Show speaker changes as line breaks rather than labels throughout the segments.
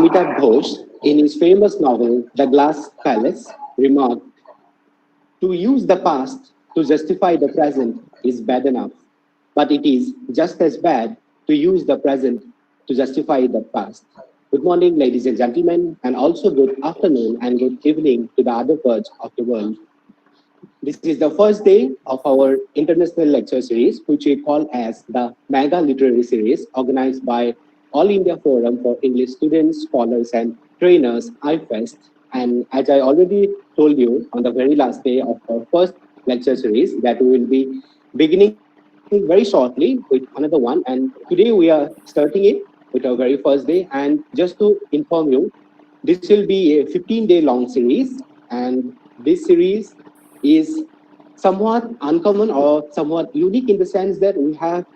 Amitav Ghosh, in his famous novel The Glass Palace, remarked, "To use the past to justify the present is bad enough, but it is just as bad to use the present to justify the past." Good morning, ladies and gentlemen, and also good afternoon and good evening to the other parts of the world. This is the first day of our international lecture series, which we call as the Mega Literary Series, organized by All India Forum for English Students, Scholars, and Trainers, IFEST. And as I already told you on the very last day of our first lecture series, that we will be beginning very shortly with another one. And today we are starting it with our very first day. And just to inform you, this will be a 15-day long series. And this series is somewhat uncommon or somewhat unique in the sense that we have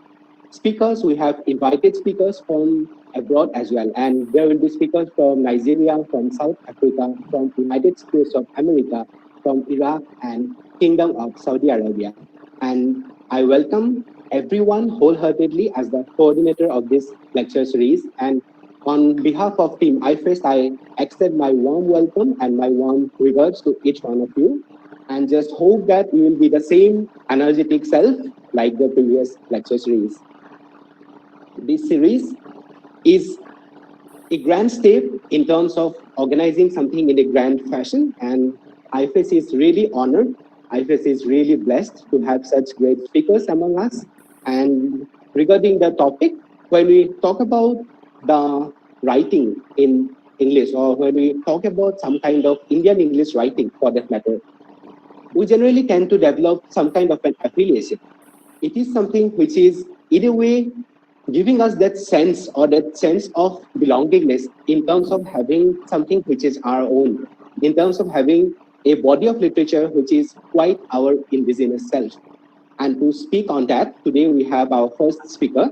speakers, we have invited speakers from abroad as well. And there will be speakers from Nigeria, from South Africa, from United States of America, from Iraq and Kingdom of Saudi Arabia. And I welcome everyone wholeheartedly as the coordinator of this lecture series. And on behalf of Team IFEST, I extend my warm welcome and my warm regards to each one of you, and just hope that you will be the same energetic self like the previous lecture series. This series is a grand step in terms of organizing something in a grand fashion, and IFEST is really honored. IFEST is really blessed to have such great speakers among us. And regarding the topic, when we talk about the writing in English, or when we talk about some kind of Indian English writing for that matter, we generally tend to develop some kind of an affiliation. It is something which is, in a way, giving us that sense or that sense of belongingness in terms of having something which is our own, in terms of having a body of literature which is quite our indigenous self. And to speak on that, today we have our first speaker,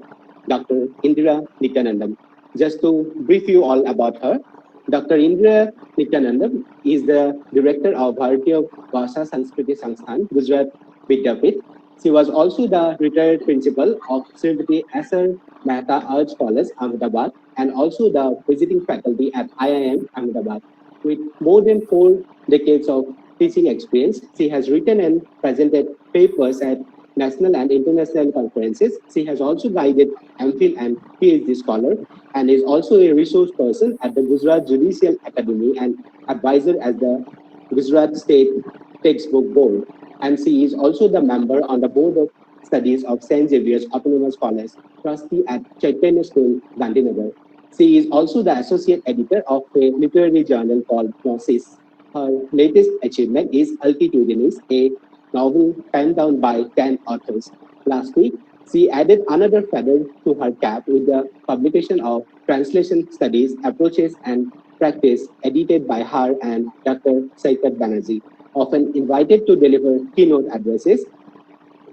Dr. Indira Nityanandam. Just to brief you all about her, Dr. Indira Nityanandam is the director of Bharatiya Bhasha Sanskriti Sansthan, Gujarat Vidyapith. She was also the retired principal of Srimati S.R. Mehta Arts College, Ahmedabad, and also the visiting faculty at IIM Ahmedabad. With more than 4 decades of teaching experience, she has written and presented papers at national and international conferences. She has also guided MPhil and PhD scholar, and is also a resource person at the Gujarat Judicial Academy and advisor at the Gujarat State Textbook Board. And she is also the member on the Board of Studies of St. Xavier's Autonomous College, trustee at Chaitanya School, Gandhinagar. She is also the associate editor of a literary journal called Gnosis. Her latest achievement is Altitudinis, a novel penned down by 10 authors. Last week, she added another feather to her cap with the publication of Translation Studies, Approaches and Practice, edited by her and Dr. Saikat Banerjee. Often invited to deliver keynote addresses,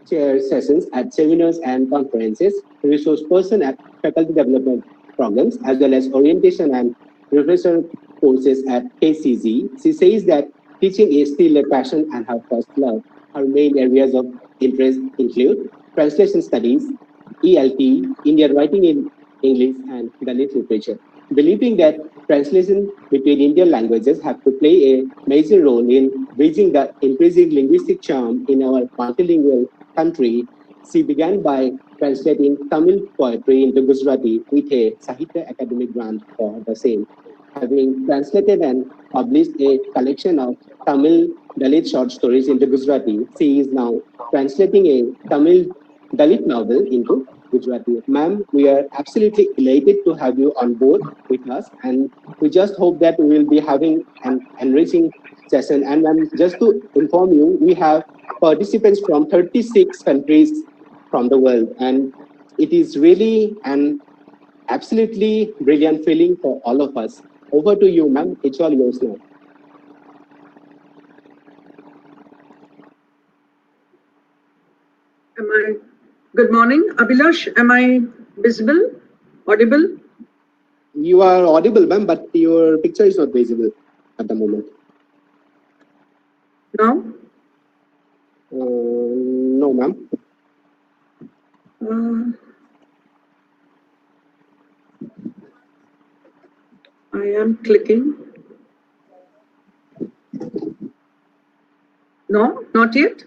chair sessions at seminars and conferences, resource person at faculty development programs, as well as orientation and professor courses at KCZ. She says that teaching is still a passion and her first love. Her main areas of interest include translation studies, ELT, Indian writing in English, and Dalit literature. Believing that translation between Indian languages have to play a major role in bridging the increasing linguistic charm in our multilingual country, she began by translating Tamil poetry into Gujarati with a Sahitya Academic grant for the same. Having translated and published a collection of Tamil Dalit short stories into Gujarati, she is now translating a Tamil Dalit novel into Gujarati. Ma'am, we are absolutely elated to have you on board with us, and we just hope that we will be having an enriching session. And ma'am, just to inform you, we have participants from 36 countries from the world, and it is really an absolutely brilliant feeling for all of us. Over to you, ma'am. It's all yours now.
Good morning, Abhilash. Am I visible? Audible?
You are audible, ma'am, but your picture is not visible at the moment.
No?
No, ma'am.
I am clicking. No, not yet.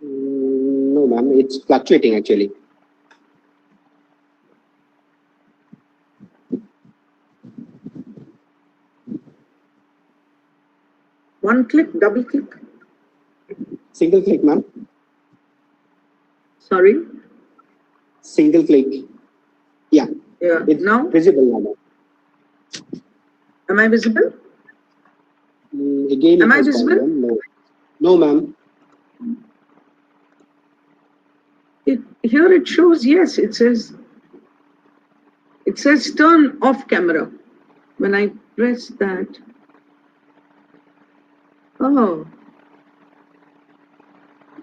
No, ma'am. It's fluctuating actually.
One click, double click.
Single click, ma'am.
Sorry.
Single click. Yeah.
Yeah.
It's
now
visible now, ma'am.
Am I visible?
Again,
am I
it has
visible?
gone, ma'am. No, ma'am.
Here it shows, yes, it says turn off camera. When I press that, oh.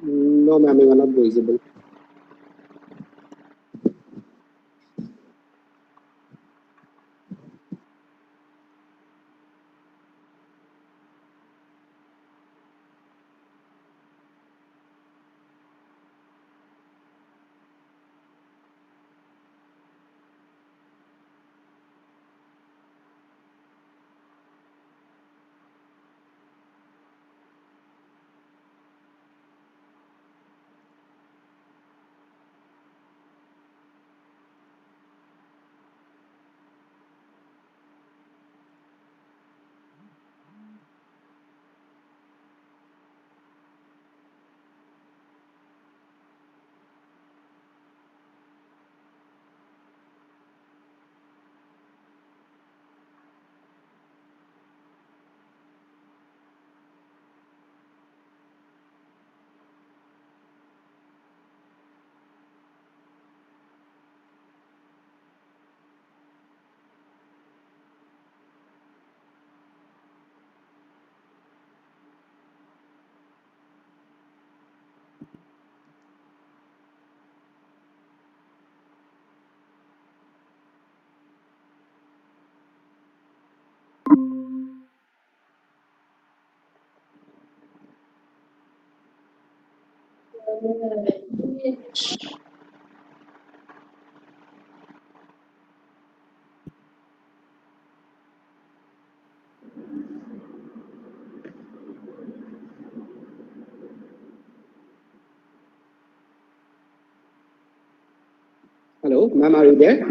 No, ma'am, you are not visible. Hello, ma'am, are you there?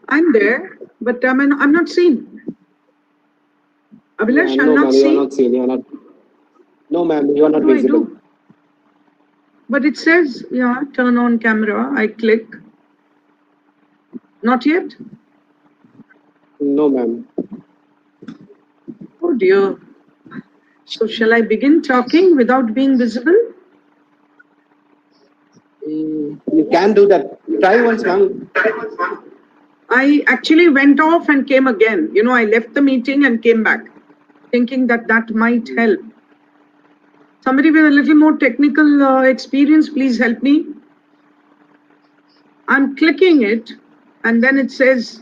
I'm there, but I'm not seen. Abhilash, I'm
no,
not
ma'am, you are
seen.
not seen. You are not. No, ma'am, you are not
What do
visible.
I do? But it says, yeah, turn on camera. I click. Not yet?
No, ma'am.
Oh dear. So shall I begin talking without being visible?
You can do that. Try once, ma'am.
I actually went off and came again. You know, I left the meeting and came back, thinking that might help. Somebody with a little more technical experience, please help me. I'm clicking it, and then it says,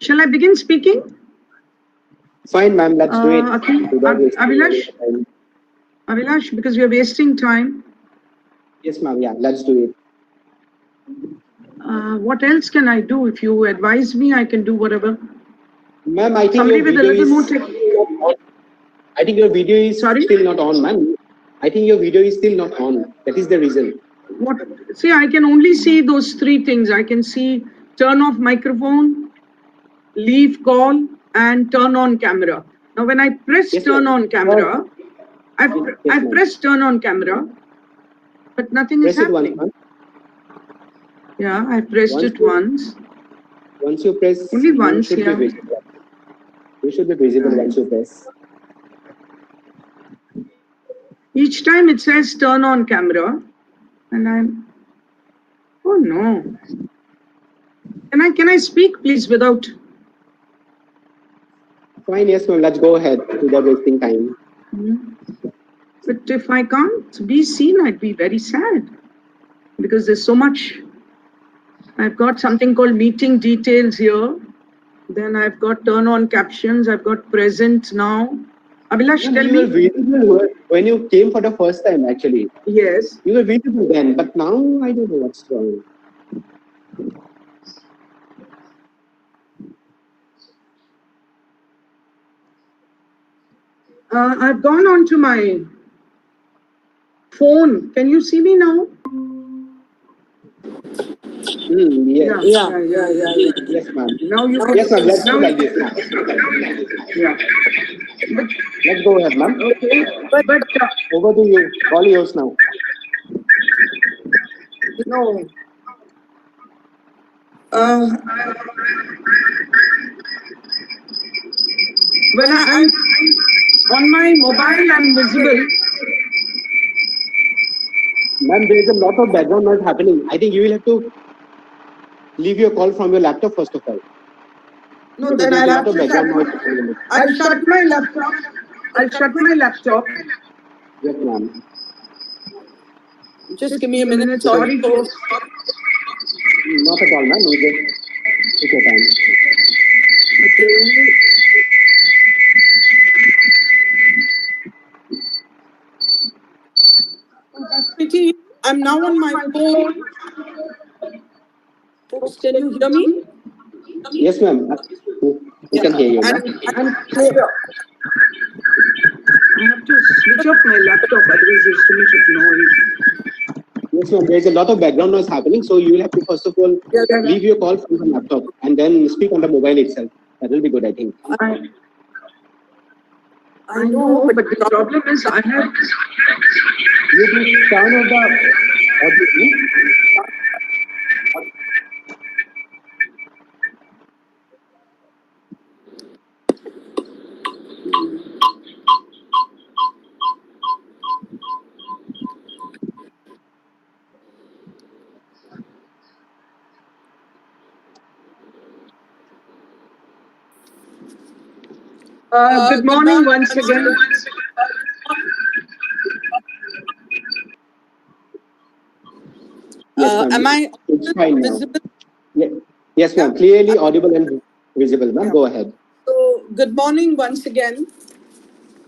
Shall I begin speaking?
Fine, ma'am, let's do it.
Abhilash, because we are wasting time.
Yes, ma'am, yeah, let's do it.
What else can I do? If you advise me, I can do whatever.
Ma'am, I think
somebody
your
with a
video
little
is
more
I think your video is
Sorry?
still not on, ma'am. I think your video is still not on. That is the reason.
What? See, I can only see those three things. I can see turn off microphone, leave call, and turn on camera. Now, when I press turn on camera, I've pressed turn on camera, but nothing is happening.
Once,
yeah, I pressed it once.
Once you press,
only once,
you should be visible. You should be visible once you press.
Each time it says turn on camera, and I'm, oh no. Can I speak, please, without?
Fine, yes, ma'am. Let's go ahead without wasting time.
But if I can't be seen, I'd be very sad, because there's so much. I've got something called meeting details here, Then I've got turn on captions. I've got present now. Abhilash, tell
You
me.
were visible when you came for the first time, actually.
Yes.
You were visible then, but now I don't know what's wrong.
I've gone on to my phone. Can you see me now?
Yes.
Yeah.
Yes, ma'am.
Now you can.
Yes, ma'am. Let's do like this now.
Yeah.
Let's go ahead, ma'am.
Okay. But
Over to you. All yours now.
no. When I'm on my mobile, I'm visible.
Ma'am, there is a lot of background noise happening. I think you will have to leave your call from your laptop first of all.
No, then I'll have to I'll shut my laptop.
Yes, ma'am.
Just give me a minute. Sorry.
Not at all, ma'am. You just take your time.
Trinity, I'm now on my phone. Folks, can you hear me?
Yes, ma'am. We can hear you.
I'm clear. I have to switch off my laptop, otherwise there's too much of noise.
Yes, ma'am. There's a lot of background noise happening, so you will have to first of all leave your call from the laptop and then speak on the mobile itself. That will be good, I think.
I know, but the problem is I have.
You can turn on the audio.
Good morning once again.
Yes,
Am I
it's fine
visible?
now. Yes, ma'am. Clearly audible and visible, ma'am. Go ahead.
So, good morning once again.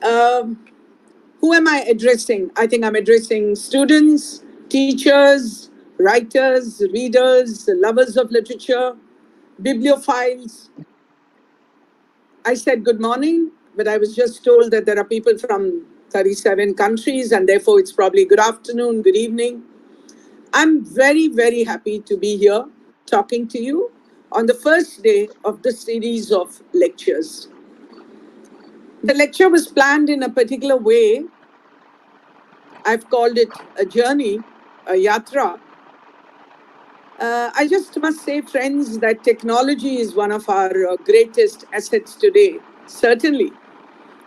Who am I addressing? I think I'm addressing students, teachers, writers, readers, lovers of literature, bibliophiles. I said good morning, but I was just told that there are people from 37 countries, and therefore it's probably good afternoon, good evening. I'm very, very happy to be here talking to you on the first day of this series of lectures. The lecture was planned in a particular way. I've called it a journey, a yatra. I just must say, friends, that technology is one of our greatest assets today, certainly.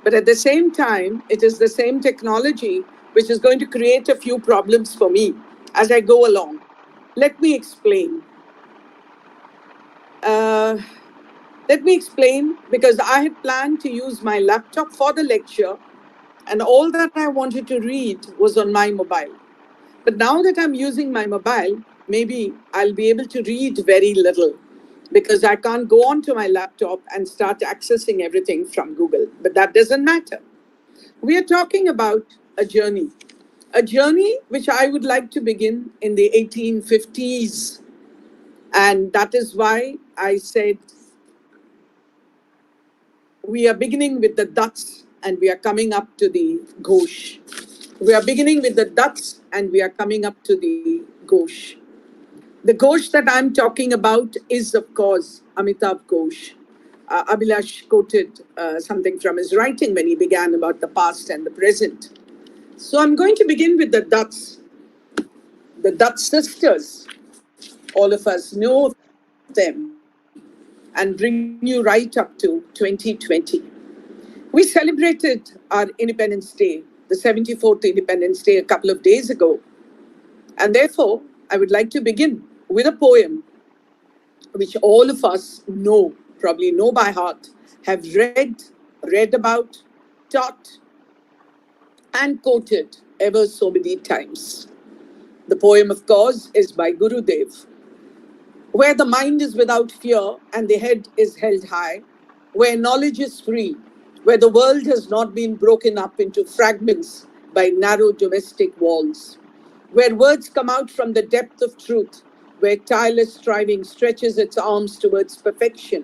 But at the same time, it is the same technology which is going to create a few problems for me as I go along. Let me explain. Because I had planned to use my laptop for the lecture, and all that I wanted to read was on my mobile. But now that I'm using my mobile, maybe I'll be able to read very little because I can't go onto my laptop and start accessing everything from Google. But that doesn't matter. We are talking about a journey which I would like to begin in the 1850s. And that is why I said we are beginning with the Dutts and we are coming up to the Ghosh. We are beginning with the Dutts and we are coming up to the Ghosh. The Ghosh that I'm talking about is, of course, Amitav Ghosh. Abhilash quoted something from his writing when he began about the past and the present. So I'm going to begin with the Dutts sisters. All of us know them and bring you right up to 2020. We celebrated our Independence Day, the 74th Independence Day, a couple of days ago. And therefore, I would like to begin with a poem which all of us know, probably know by heart, have read about, taught, and quoted ever so many times. The poem, of course, is by Gurudev.
where the mind is without fear and the head is held high, where knowledge is free, where the world has not been broken up into fragments by narrow domestic walls, where words come out from the depth of truth, where tireless striving stretches its arms towards perfection,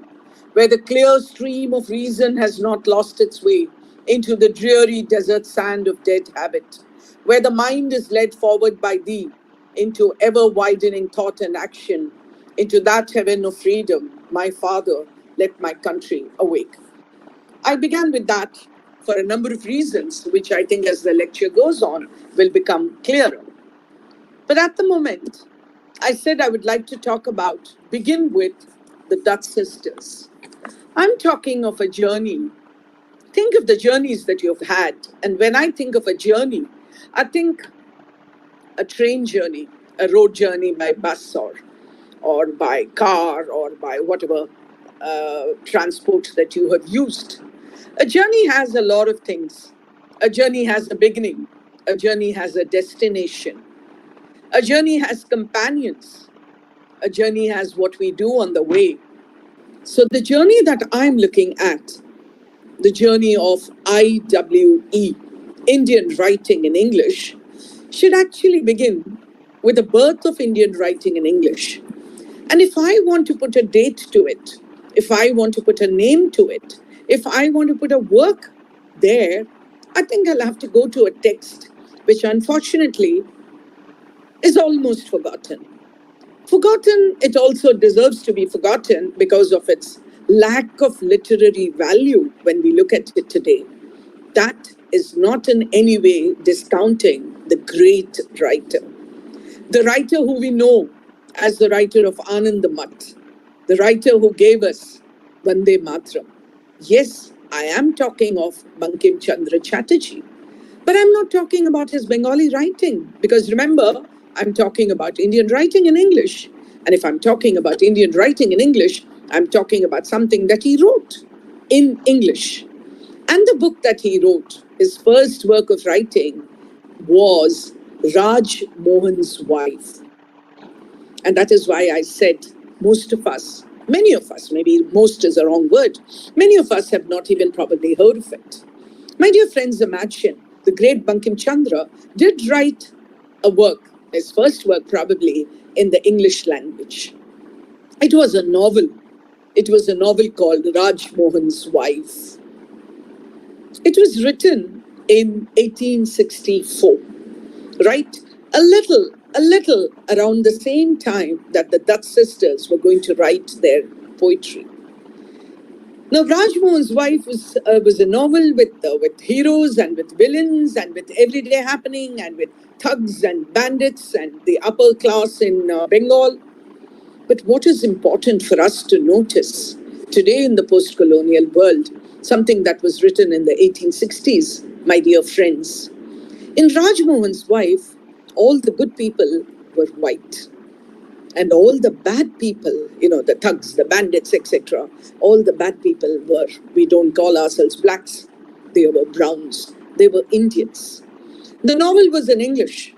where the clear stream of reason has not lost its way into the dreary desert sand of dead habit, where the mind is led forward by thee into ever-widening thought and action, into that heaven of freedom, my Father, let my country awake. I began with that for a number of reasons, which I think as the lecture goes on will become clearer. But at the moment, I said I would like to begin with the Dutts sisters. I'm talking of a journey. Think of the journeys that you've had. And when I think of a journey, I think a train journey, a road journey by bus or by car or by whatever transport that you have used. A journey has a lot of things. A journey has a beginning. A journey has a destination. A journey has companions. A journey has what we do on the way. So the journey that I'm looking at, the journey of IWE, Indian Writing in English, should actually begin with the birth of Indian writing in English. And if I want to put a date to it, if I want to put a name to it, if I want to put a work there, I think I'll have to go to a text which unfortunately is almost forgotten. Forgotten, it also deserves to be forgotten because of its lack of literary value when we look at it today. That is not in any way discounting the great writer. The writer who we know as the writer of Anandamath, the writer who gave us Vande Mataram. Yes, I am talking of Bankim Chandra Chatterjee, but I'm not talking about his Bengali writing, because remember, I'm talking about Indian writing in English. And if I'm talking about Indian writing in English, I'm talking about something that he wrote in English. And the book that he wrote, his first work of writing, was Raj Mohan's Wife. And that is why I said most of us, many of us, maybe most is a wrong word, many of us have not even probably heard of it. My dear friends, imagine the great Bankim Chandra did write a work, his first work probably, in the English language. It was a novel. It was a novel called Raj Mohan's Wife. It was written in 1864, right? A little around the same time that the Dutts sisters were going to write their poetry. Now, Raj Mohan's Wife was a novel with heroes and with villains and with everyday happening and with thugs and bandits and the upper class in Bengal. But what is important for us to notice today in the post-colonial world, something that was written in the 1860s, my dear friends. In Raj Mohan's Wife, all the good people were white. And all the bad people, the thugs, the bandits, etc., all the bad people were, we don't call ourselves blacks, they were browns, they were Indians. The novel was in English,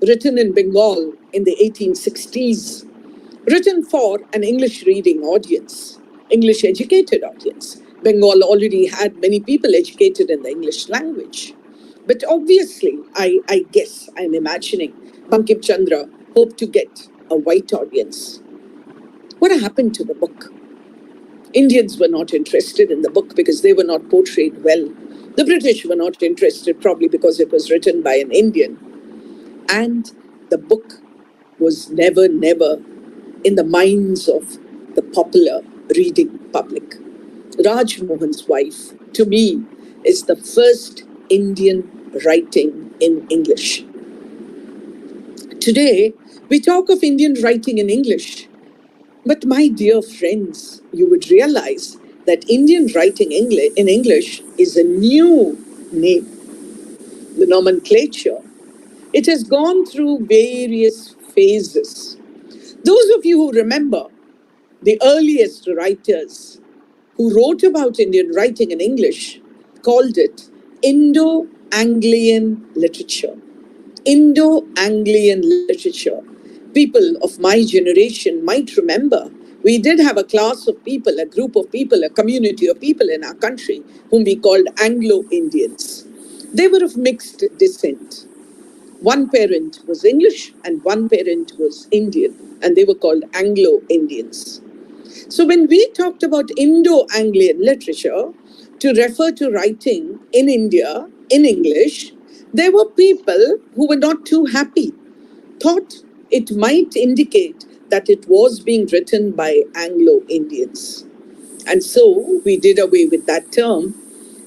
written in Bengal in the 1860s, written for an English reading audience, English educated audience. Bengal already had many people educated in the English language. But obviously, I guess, I'm imagining, Bankim Chandra hoped to get a white audience. What happened to the book? Indians were not interested in the book because they were not portrayed well. The British were not interested probably because it was written by an Indian. And the book was never in the minds of the popular reading public. Raj Mohan's Wife, to me, is the first Indian writing in English. Today, we talk of Indian writing in English, but my dear friends, you would realize that Indian writing in English is a new name, the nomenclature. It has gone through various phases. Those of you who remember the earliest writers who wrote about Indian writing in English called it Indo-Anglian literature. Indo-Anglian literature. people of my generation might remember, we did have a class of people, a group of people, a community of people in our country whom we called Anglo-Indians. They were of mixed descent. One parent was English and one parent was Indian, and they were called Anglo-Indians. So when we talked about Indo-Anglian literature to refer to writing in India in English, there were people who were not too happy, thought it might indicate that it was being written by Anglo-Indians. And so we did away with that term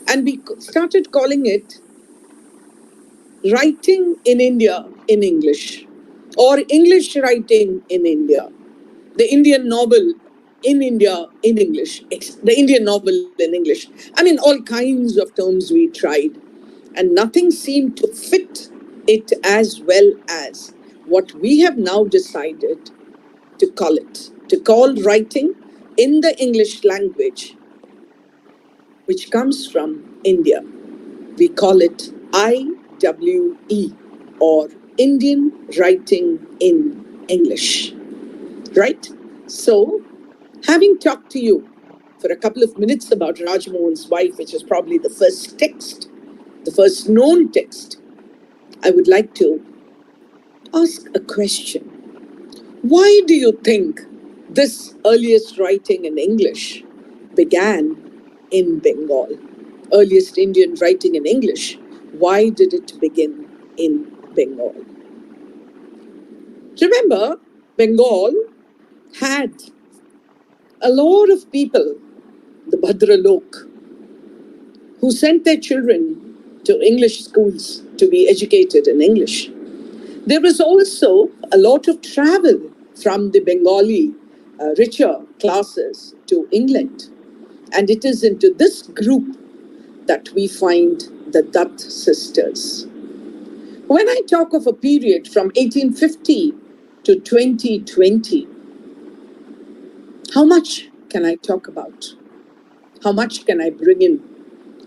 and we started calling it writing in India in English, or English writing in India, the Indian novel in India in English, the Indian novel in English. I mean, all kinds of terms we tried, and nothing seemed to fit it as well as what we have now decided to call it, to call writing in the English language, which comes from India. We call it IWE, or Indian Writing in English, right? So, having talked to you for a couple of minutes about Rajmohan's wife, which is probably the first text, the first known text, I would like to ask a question. Why do you think this earliest writing in English began in Bengal? Earliest Indian writing in English, why did it begin in Bengal? Remember, Bengal had a lot of people, the Bhadralok, who sent their children to English schools to be educated in English. There was also a lot of travel from the Bengali richer classes to England. And it is into this group that we find the Dutts sisters. When I talk of a period from 1850 to 2020, how much can I talk about? How much can I bring in?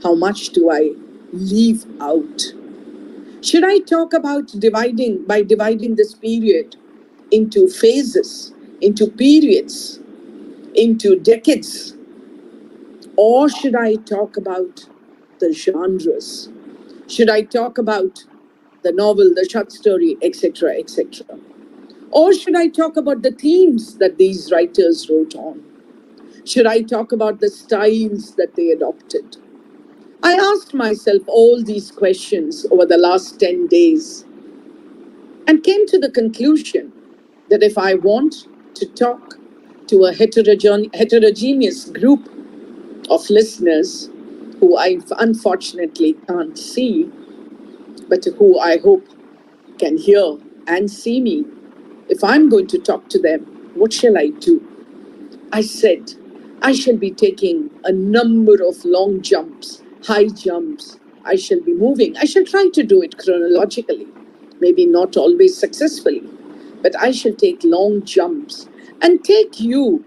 How much do I leave out? Should I talk about dividing this period into phases, into periods, into decades? Or should I talk about the genres? Should I talk about the novel, the short story, etc., etc.? Or should I talk about the themes that these writers wrote on? Should I talk about the styles that they adopted? I asked myself all these questions over the last 10 days and came to the conclusion that if I want to talk to a heterogeneous group of listeners who I unfortunately can't see, but who I hope can hear and see me, if I'm going to talk to them, what shall I do? I said, I shall be taking a number of long jumps, high jumps. I shall be moving. I shall try to do it chronologically, maybe not always successfully, but I shall take long jumps and take you.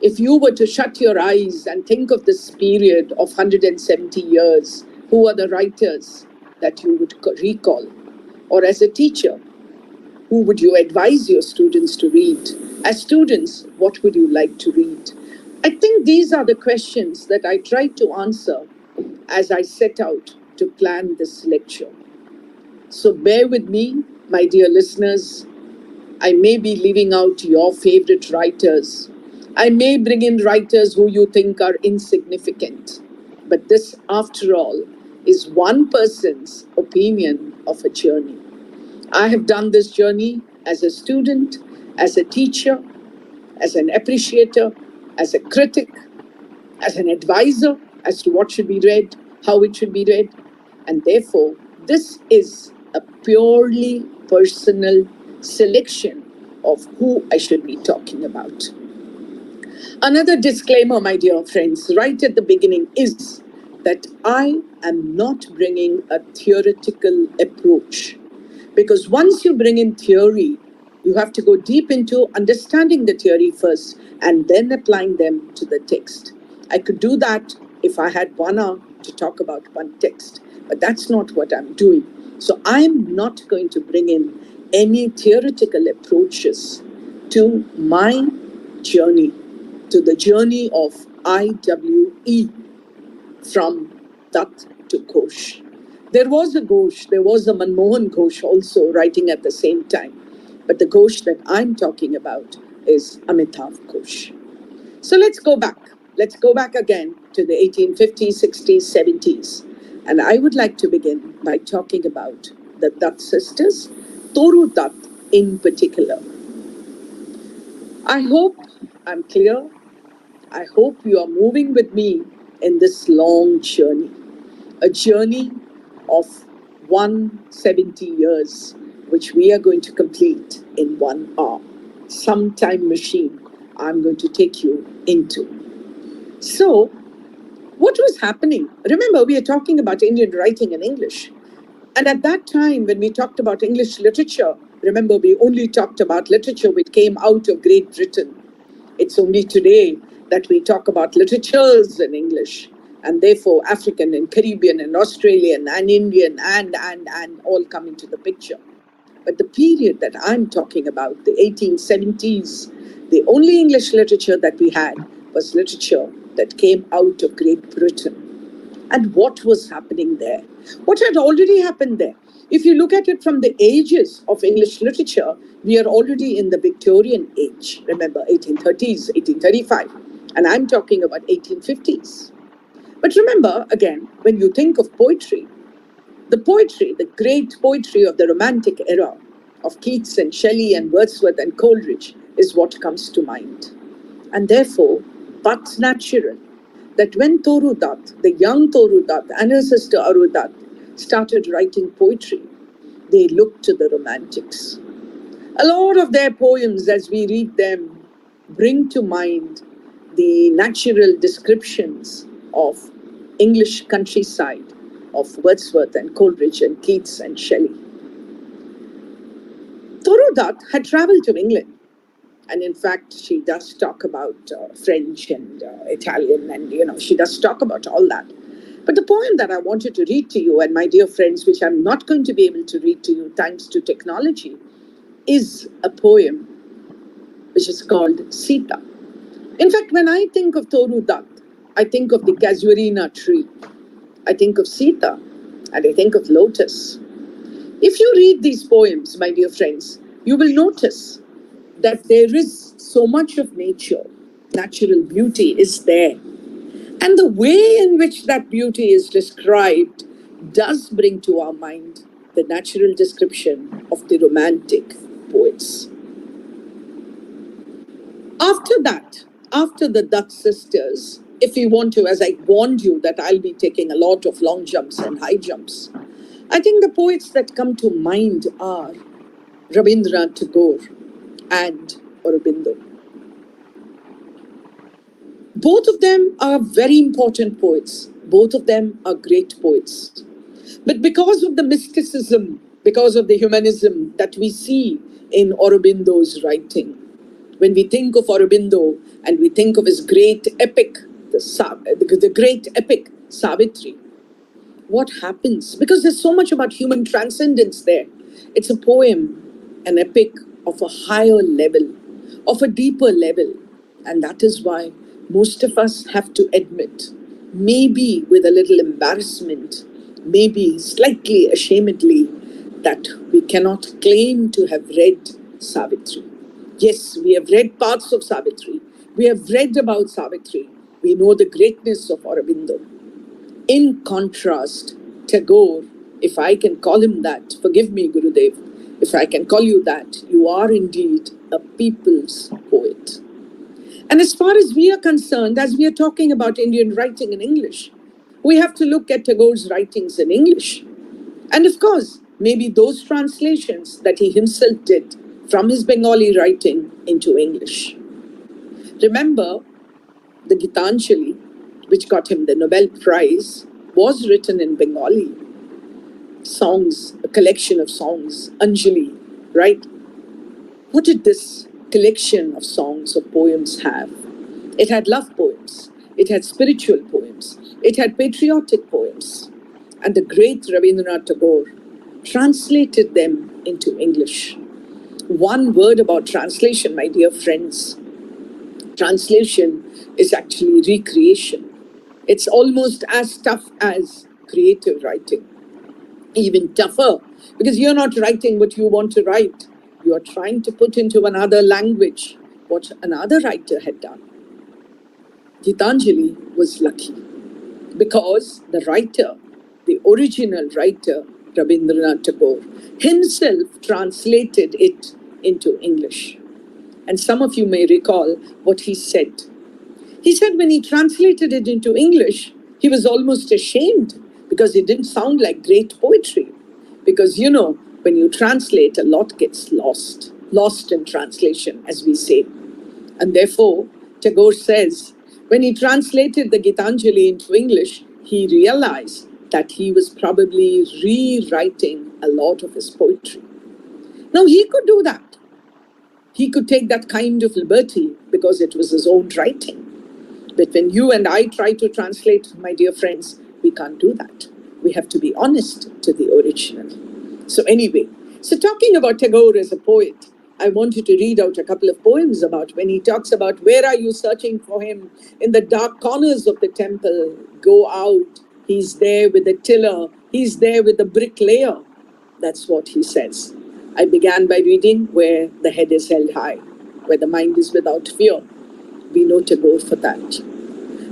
If you were to shut your eyes and think of this period of 170 years, who are the writers that you would recall? Or as a teacher, who would you advise your students to read? As students, what would you like to read? I think these are the questions that I tried to answer as I set out to plan this lecture. So bear with me, my dear listeners. I may be leaving out your favorite writers. I may bring in writers who you think are insignificant. But this, after all, is one person's opinion of a journey. I have done this journey as a student, as a teacher, as an appreciator, as a critic, as an advisor as to what should be read, how it should be read. And therefore, this is a purely personal selection of who I should be talking about. Another disclaimer, my dear friends, right at the beginning is that I am not bringing a theoretical approach. Because once you bring in theory, you have to go deep into understanding the theory first and then applying them to the text. I could do that if I had 1 hour to talk about one text, but that's not what I'm doing. So I'm not going to bring in any theoretical approaches to my journey, to the journey of IWE from Dutt to Kosh. There was a Ghosh, there was a Manmohan Ghosh also writing at the same time. But the Ghosh that I'm talking about is Amitav Ghosh. So let's go back. Let's go back again to the 1850s, 60s, 70s. And I would like to begin by talking about the Dutt sisters, Toru Dutt in particular. I hope I'm clear. I hope you are moving with me in this long journey. A journey of 170 years, which we are going to complete in 1 hour. Some time machine I'm going to take you into. So, what was happening? Remember, we are talking about Indian writing in English. And at that time, when we talked about English literature, remember, we only talked about literature which came out of Great Britain. It's only today that we talk about literatures in English, and therefore African and Caribbean and Australian and Indian and all come into the picture. But the period that I'm talking about, the 1870s, the only English literature that we had was literature that came out of Great Britain. And what was happening there? What had already happened there? If you look at it from the ages of English literature, we are already in the Victorian age. Remember, 1830s, 1835. And I'm talking about 1850s. But remember, again, when you think of poetry, the great poetry of the Romantic era of Keats and Shelley and Wordsworth and Coleridge is what comes to mind. And therefore, but natural that when Toru Dutt, the young Toru Dutt and her sister Aru Dutt started writing poetry, they looked to the Romantics. A lot of their poems, as we read them, bring to mind the natural descriptions of English countryside, of Wordsworth and Coleridge and Keats and Shelley. Toru Dutt had travelled to England. And in fact, she does talk about French and Italian, and she does talk about all that. But the poem that I wanted to read to you, and my dear friends, which I'm not going to be able to read to you thanks to technology, is a poem which is called Sita. In fact, when I think of Toru Dutt, I think of the casuarina tree. I think of Sita, and I think of lotus. If you read these poems, my dear friends, you will notice that there is so much of nature, natural beauty is there. And the way in which that beauty is described does bring to our mind the natural description of the Romantic poets. After that, after the Dutt sisters, if we want to, as I warned you that I'll be taking a lot of long jumps and high jumps, I think the poets that come to mind are Rabindranath Tagore and Aurobindo. Both of them are very important poets. Both of them are great poets. But because of the mysticism, because of the humanism that we see in Aurobindo's writing, when we think of Aurobindo and we think of his great epic, the great epic Savitri, what happens? Because there's so much about human transcendence there. It's a poem, an epic of a higher level, of a deeper level. And that is why most of us have to admit, maybe with a little embarrassment, maybe slightly ashamedly, that we cannot claim to have read Savitri. Yes, we have read parts of Savitri. We have read about Savitri. We know the greatness of Aurobindo. In contrast, Tagore, if I can call him that, forgive me, Gurudev, if I can call you that, you are indeed a people's poet. And as far as we are concerned, as we are talking about Indian writing in English, we have to look at Tagore's writings in English. And of course, maybe those translations that he himself did from his Bengali writing into English. Remember, the Gitanjali, which got him the Nobel Prize, was written in Bengali. Songs, a collection of songs, Anjali, right? What did this collection of songs or poems have? It had love poems. It had spiritual poems. It had patriotic poems. And the great Rabindranath Tagore translated them into English. One word about translation, my dear friends. Translation is actually recreation. It's almost as tough as creative writing, even tougher, because you're not writing what you want to write. You're trying to put into another language what another writer had done. Gitanjali was lucky because the writer, the original writer, Rabindranath Tagore, himself translated it into English. And some of you may recall what he said. He said when he translated it into English, he was almost ashamed because it didn't sound like great poetry. Because, you know, when you translate, a lot gets lost in translation, as we say. And therefore, Tagore says, when he translated the Gitanjali into English, he realized that he was probably rewriting a lot of his poetry. Now, he could do that. He could take that kind of liberty because it was his own writing. But when you and I try to translate, my dear friends, we can't do that. We have to be honest to the original. So anyway, so talking about Tagore as a poet, I wanted to read out a couple of poems about when he talks about where are you searching for him in the dark corners of the temple. Go out. He's there with the tiller. He's there with the bricklayer. That's what he says. I began by reading where the head is held high, where the mind is without fear. We know Tagore for that.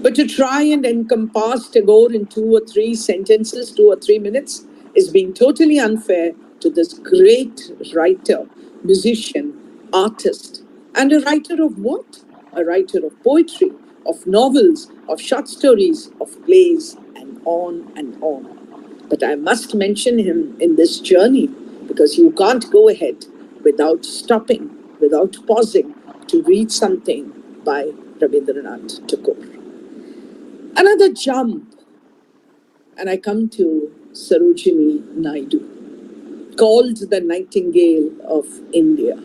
But to try and encompass Tagore in 2 or 3 sentences, 2 or 3 minutes, is being totally unfair to this great writer, musician, artist, and a writer of what? A writer of poetry, of novels, of short stories, of plays, and on and on. But I must mention him in this journey because you can't go ahead without stopping, without pausing to read something by Rabindranath Tagore. Another jump, and I come to Sarojini Naidu, called the Nightingale of India.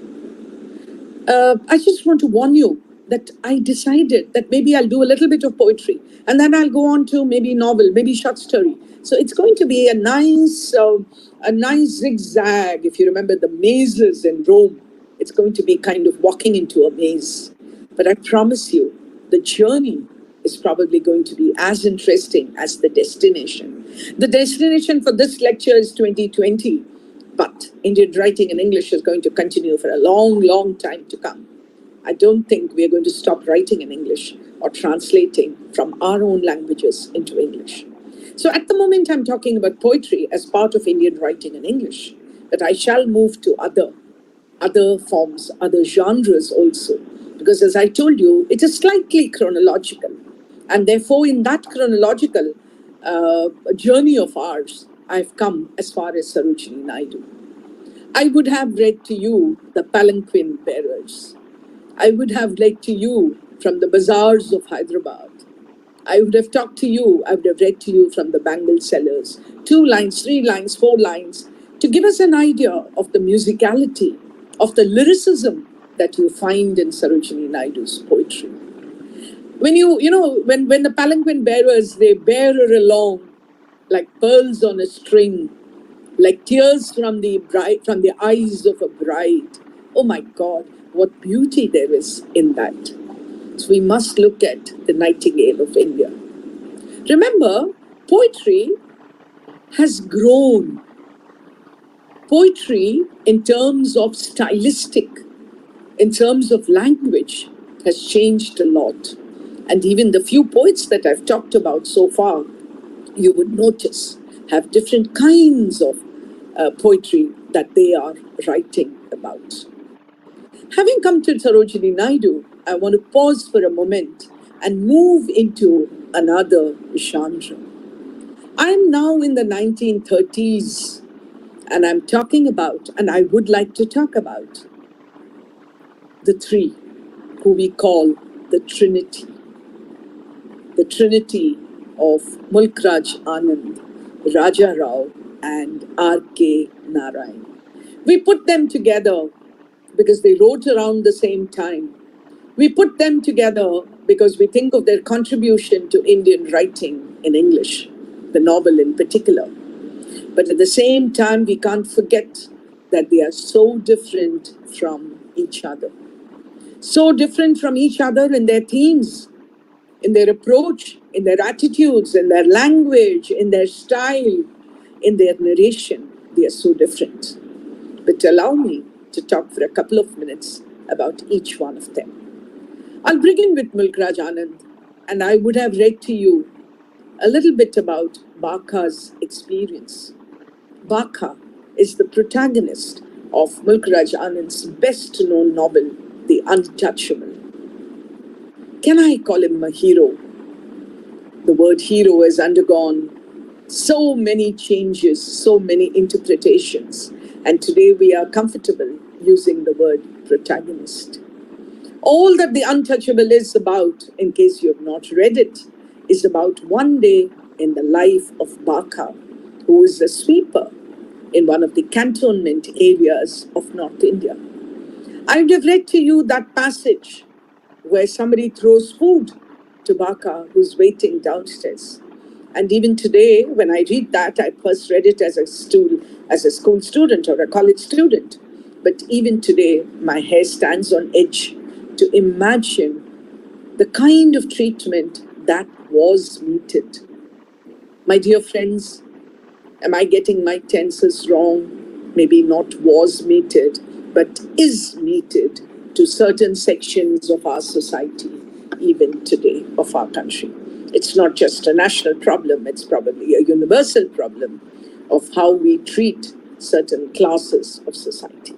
I just want to warn you that I decided that maybe I'll do a little bit of poetry, and then I'll go on to maybe novel, maybe short story. So it's going to be a nice zigzag. If you remember the mazes in Rome, it's going to be kind of walking into a maze. But I promise you, the journey is probably going to be as interesting as the destination. The destination for this lecture is 2020, but Indian writing in English is going to continue for a long, long time to come. I don't think we are going to stop writing in English or translating from our own languages into English. So at the moment, I'm talking about poetry as part of Indian writing in English, but I shall move to other forms, other genres also, because as I told you, it is slightly chronological. And therefore, in that chronological journey of ours, I've come as far as Sarojini Naidu. I would have read to you the palanquin bearers. I would have read to you from the bazaars of Hyderabad. I would have talked to you, I would have read to you from the bangle sellers, 2 lines, 3 lines, 4 lines, to give us an idea of the musicality, of the lyricism that you find in Sarojini Naidu's poetry. When when the palanquin bearers, they bear her along like pearls on a string, like tears from the eyes of a bride. Oh my God, what beauty there is in that. So we must look at the Nightingale of India. Remember, poetry has grown. Poetry, in terms of stylistic, in terms of language, has changed a lot. And even the few poets that I've talked about so far, you would notice, have different kinds of poetry that they are writing about. Having come to Sarojini Naidu, I want to pause for a moment and move into another genre. I'm now in the 1930s, and I'm talking about, and I would like to talk about, the 3 who we call the Trinity. The Trinity of Mulk Raj Anand, Raja Rao, and R.K. Narayan. We put them together because they wrote around the same time. We put them together because we think of their contribution to Indian writing in English, the novel in particular. But at the same time, we can't forget that they are so different from each other. So different from each other in their themes, in their approach, in their attitudes, in their language, in their style, in their narration. They are so different. But allow me to talk for a couple of minutes about each one of them. I'll begin with Mulk Raj Anand, and I would have read to you a little bit about Baka's experience. Baka is the protagonist of Mulk Raj Anand's best-known novel, The Untouchable. Can I call him a hero? The word hero has undergone so many changes, so many interpretations, and today we are comfortable using the word protagonist. All that The Untouchable is about, in case you have not read it, is about one day in the life of Baka, who is a sweeper in one of the cantonment areas of North India. I would have read to you that passage where somebody throws food to Baka, who's waiting downstairs. And even today, when I read that, I first read it as a school student or a college student. But even today, my hair stands on edge to imagine the kind of treatment that was meted. My dear friends, am I getting my tenses wrong? Maybe not was meted, but is meted to certain sections of our society, even today, of our country. It's not just a national problem, it's probably a universal problem of how we treat certain classes of society.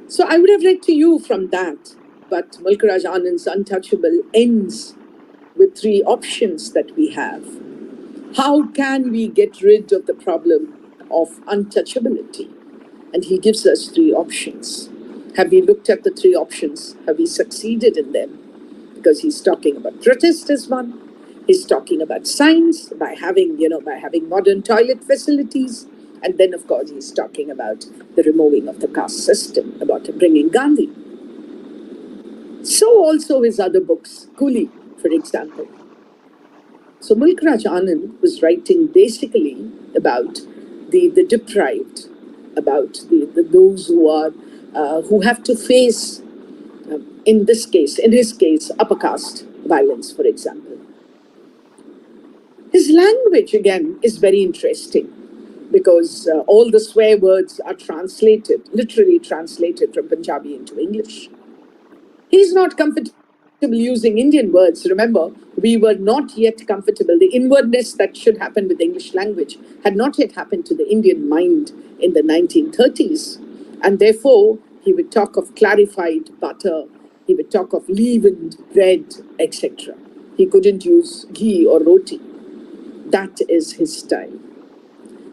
So I would have read to you from that, but Mulk Raj Anand's Untouchable ends with three options that we have. How can we get rid of the problem of untouchability? And he gives us three options. Have we looked at the three options? Have we succeeded in them? Because he's talking about protest as one. He's talking about science by having modern toilet facilities. And then, of course, he's talking about the removing of the caste system, about bringing Gandhi. So also his other books, Kuli, for example. So Mulk Raj Anand was writing basically about the deprived, about those who have to face, in his case, upper caste violence, for example. His language, again, is very interesting because all the swear words are literally translated from Punjabi into English. He's not comfortable using Indian words. Remember, we were not yet comfortable. The inwardness that should happen with the English language had not yet happened to the Indian mind in the 1930s. And therefore, he would talk of clarified butter, he would talk of leavened bread, etc. He couldn't use ghee or roti. That is his style.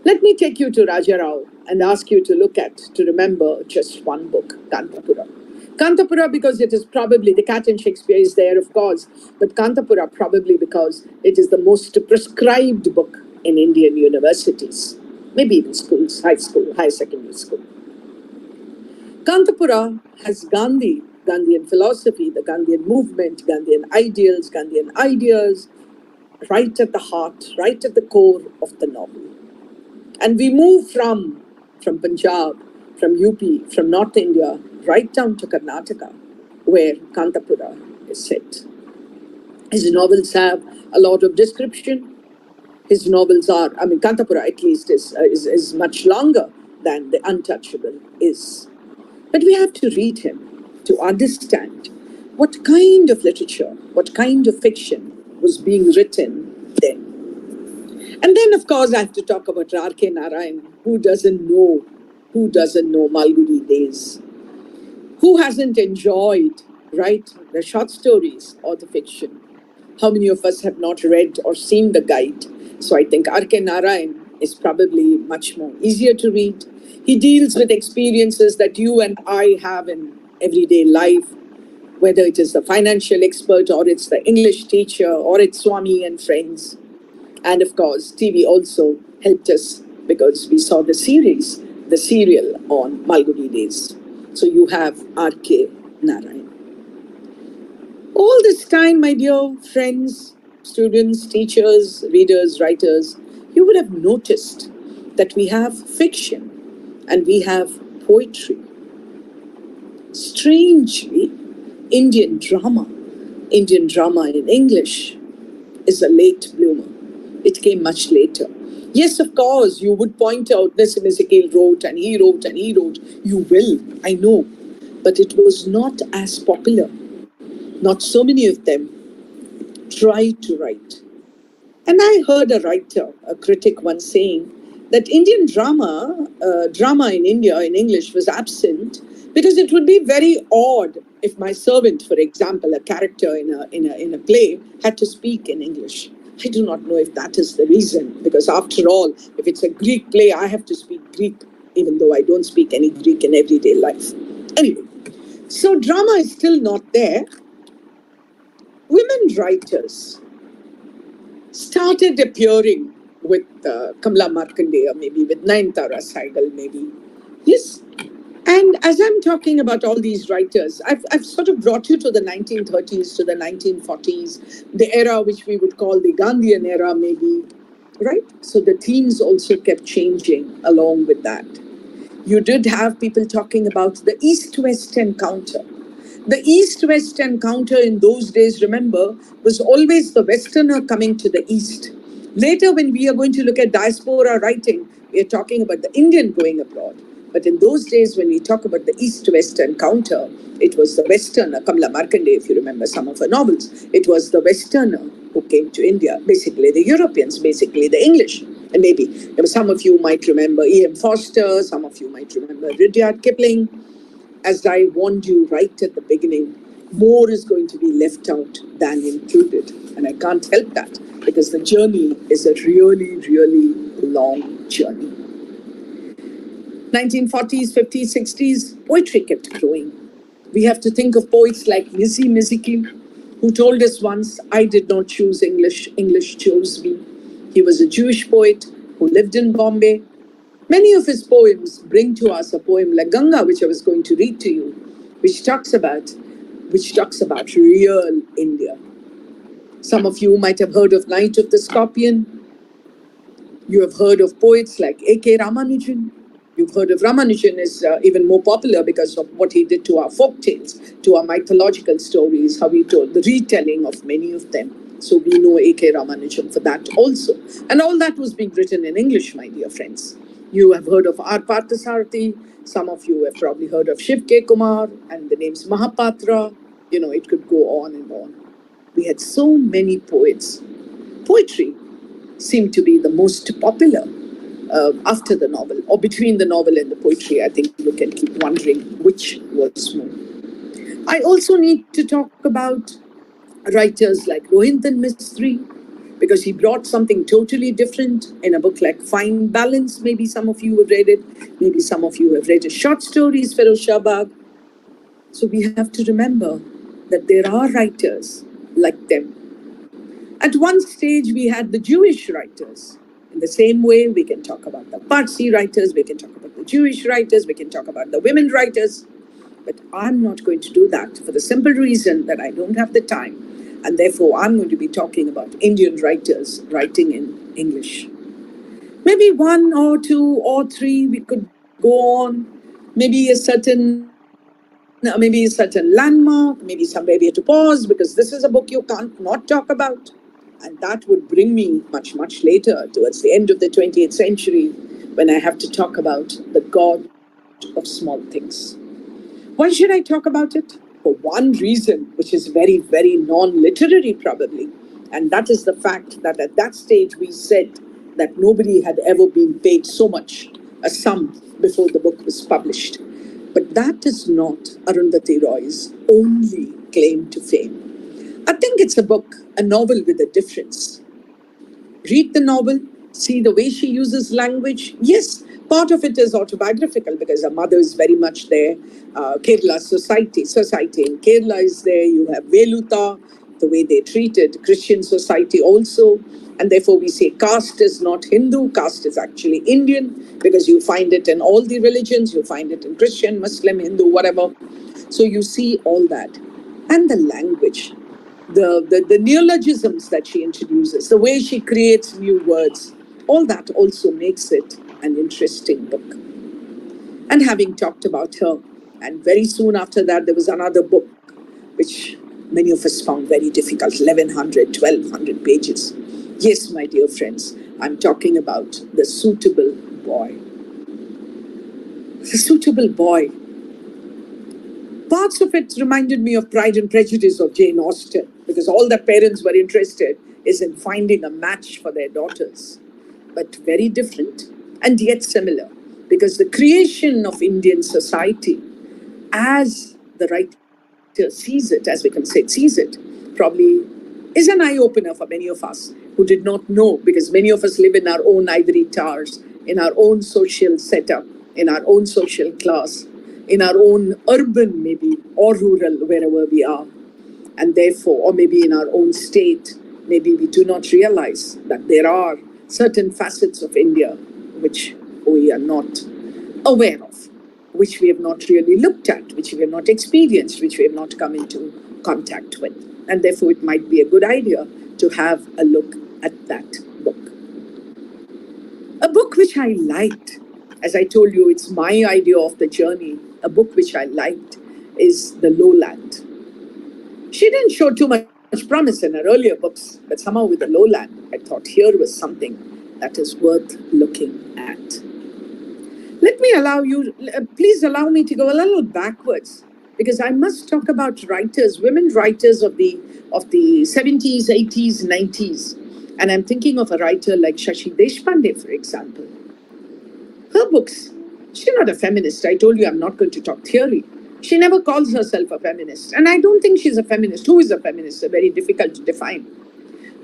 Let me take you to Rajarao and ask you to remember just one book, Kannapura. Kannapura because it is probably, the Cat and Shakespeare is there, of course, but Kannapura probably because it is the most prescribed book in Indian universities, maybe even schools, high secondary school. Kannapura has Gandhian philosophy, the Gandhian movement, Gandhian ideals, Gandhian ideas, right at the heart, right at the core of the novel. And we move from Punjab, from UP, from North India, right down to Karnataka, where Kannapura is set. His novels have a lot of description. His novels are, Kannapura at least is much longer than The Untouchable is. But we have to read him to understand what kind of literature, what kind of fiction was being written then. And then, of course, I have to talk about R.K. Narayan. Who doesn't know Malguri Days? Who hasn't enjoyed, right, the short stories or the fiction? How many of us have not read or seen the guide? So I think R.K. Narayan is probably much more easier to read. He deals with experiences that you and I have in everyday life, whether it is the financial expert or it's the English teacher or it's Swami and friends. And of course, TV also helped us because we saw the serial on Malguri Days. So you have R.K. Narayan. All this time, my dear friends, students, teachers, readers, writers, you would have noticed that we have fiction and we have poetry. Strangely, Indian drama in English is a late bloomer. It came much later. Yes, of course, you would point out Nissim Ezekiel wrote and he wrote and he wrote. You will, I know. But it was not as popular. Not so many of them tried to write. And I heard a writer, a critic once saying that Indian drama in India in English was absent because it would be very odd if my servant, for example, a character in a play, had to speak in English. I do not know if that is the reason, because after all, if it's a Greek play, I have to speak Greek, even though I don't speak any Greek in everyday life. Anyway, so drama is still not there. Women writers started appearing with Kamala Markandeya, maybe with Nayanthara Saigal, maybe. Yes. And as I'm talking about all these writers, I've sort of brought you to the 1930s, to the 1940s, the era which we would call the Gandhian era, maybe, right? So the themes also kept changing along with that. You did have people talking about the East-West Encounter. The East-West Encounter in those days, remember, was always the Westerner coming to the East. Later, when we are going to look at diaspora writing, we are talking about the Indian going abroad. But in those days, when we talk about the East-West Encounter, it was the Westerner, Kamala Markandeya, if you remember some of her novels, it was the Westerner who came to India, basically the Europeans, basically the English. And maybe some of you might remember E.M. Forster, some of you might remember Rudyard Kipling. As I warned you right at the beginning, more is going to be left out than included. And I can't help that, because the journey is a really, really long journey. 1940s, 50s, 60s, poetry kept growing. We have to think of poets like Nissim Ezekiel, who told us once, I did not choose English, English chose me. He was a Jewish poet who lived in Bombay. Many of his poems bring to us a poem like Ganga, which I was going to read to you, which talks about real India. Some of you might have heard of Night of the Scorpion. You have heard of poets like A.K. Ramanujan. You've heard of Ramanujan is even more popular because of what he did to our folk tales, to our mythological stories, how he told the retelling of many of them. So we know A.K. Ramanujan for that also. And all that was being written in English, my dear friends. You have heard of R. Parthasarathi. Some of you have probably heard of Shiv K. Kumar and the names Mahapatra. You know, it could go on and on. We had so many poets. Poetry seemed to be the most popular after the novel, or between the novel and the poetry. I think you can keep wondering which was more. I also need to talk about writers like Rohinton Mistry, because he brought something totally different in a book like Fine Balance. Maybe some of you have read it. Maybe some of you have read his short stories, Feroz Shah Bagh. So we have to remember that there are writers like them. At one stage, we had the Jewish writers. In the same way, we can talk about the Parsi writers, we can talk about the Jewish writers, we can talk about the women writers. But I'm not going to do that for the simple reason that I don't have the time. And therefore, I'm going to be talking about Indian writers writing in English. Maybe one or two or three we could go on. Maybe a certain landmark, maybe somewhere we have to pause, because this is a book you can't not talk about. And that would bring me much, much later, towards the end of the 20th century, when I have to talk about the God of small things. Why should I talk about it? For one reason, which is very, very non-literary probably. And that is the fact that at that stage we said that nobody had ever been paid so much, a sum, before the book was published. But that is not Arundhati Roy's only claim to fame. I think it's a novel with a difference. Read the novel, see the way she uses language. Yes, part of it is autobiographical because her mother is very much there. Kerala society in Kerala is there. You have Veluta, the way they treated Christian society also. And therefore we say caste is not Hindu, caste is actually Indian, because you find it in all the religions, you find it in Christian, Muslim, Hindu, whatever. So you see all that. And the language. The neologisms that she introduces, the way she creates new words, all that also makes it an interesting book. And having talked about her, and very soon after that, there was another book which many of us found very difficult, 1100, 1200 pages. Yes, my dear friends, I'm talking about The Suitable Boy. The Suitable Boy. Parts of it reminded me of Pride and Prejudice of Jane Austen, because all the parents were interested is in finding a match for their daughters. But very different and yet similar, because the creation of Indian society as the writer sees it, as we can say, sees it, probably is an eye-opener for many of us who did not know, because many of us live in our own ivory towers, in our own social setup, in our own social class, in our own urban maybe, or rural, wherever we are. And therefore, or maybe in our own state, maybe we do not realize that there are certain facets of India which we are not aware of, which we have not really looked at, which we have not experienced, which we have not come into contact with. And therefore, it might be a good idea to have a look at that book. A book which I liked, as I told you, it's my idea of the journey. A book which I liked is The Lowland. She didn't show too much promise in her earlier books, but somehow with The Lowland, I thought here was something that is worth looking at. Let me please allow me to go a little backwards, because I must talk about writers, women writers of the 70s, 80s, 90s. And I'm thinking of a writer like Shashi Deshpande, for example. Her books, she's not a feminist. I told you I'm not going to talk theory. She never calls herself a feminist. And I don't think she's a feminist. Who is a feminist? It's very difficult to define.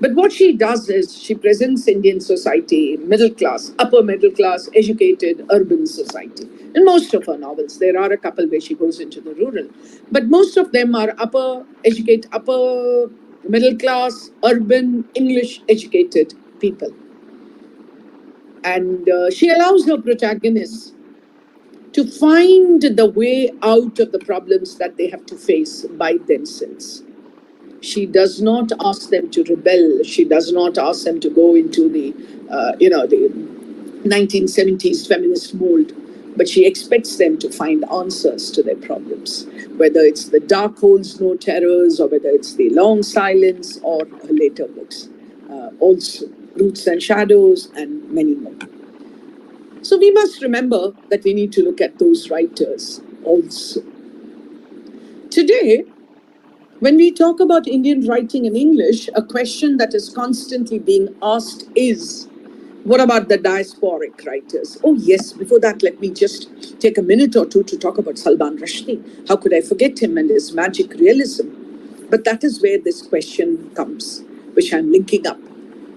But what she does is she presents Indian society, middle class, upper middle class, educated, urban society. In most of her novels, there are a couple where she goes into the rural. But most of them are upper middle class, urban, English educated people. And she allows her protagonists to find the way out of the problems that they have to face by themselves. She does not ask them to rebel. She does not ask them to go into the 1970s feminist mold. But she expects them to find answers to their problems, whether it's The Dark Holes, No Terrors, or whether it's The Long Silence, or her later books, also Roots and Shadows, and many more. So we must remember that we need to look at those writers also. Today, when we talk about Indian writing in English, a question that is constantly being asked is, what about the diasporic writers? Oh yes, before that, let me just take a minute or two to talk about Salman Rushdie. How could I forget him and his magic realism? But that is where this question comes, which I'm linking up.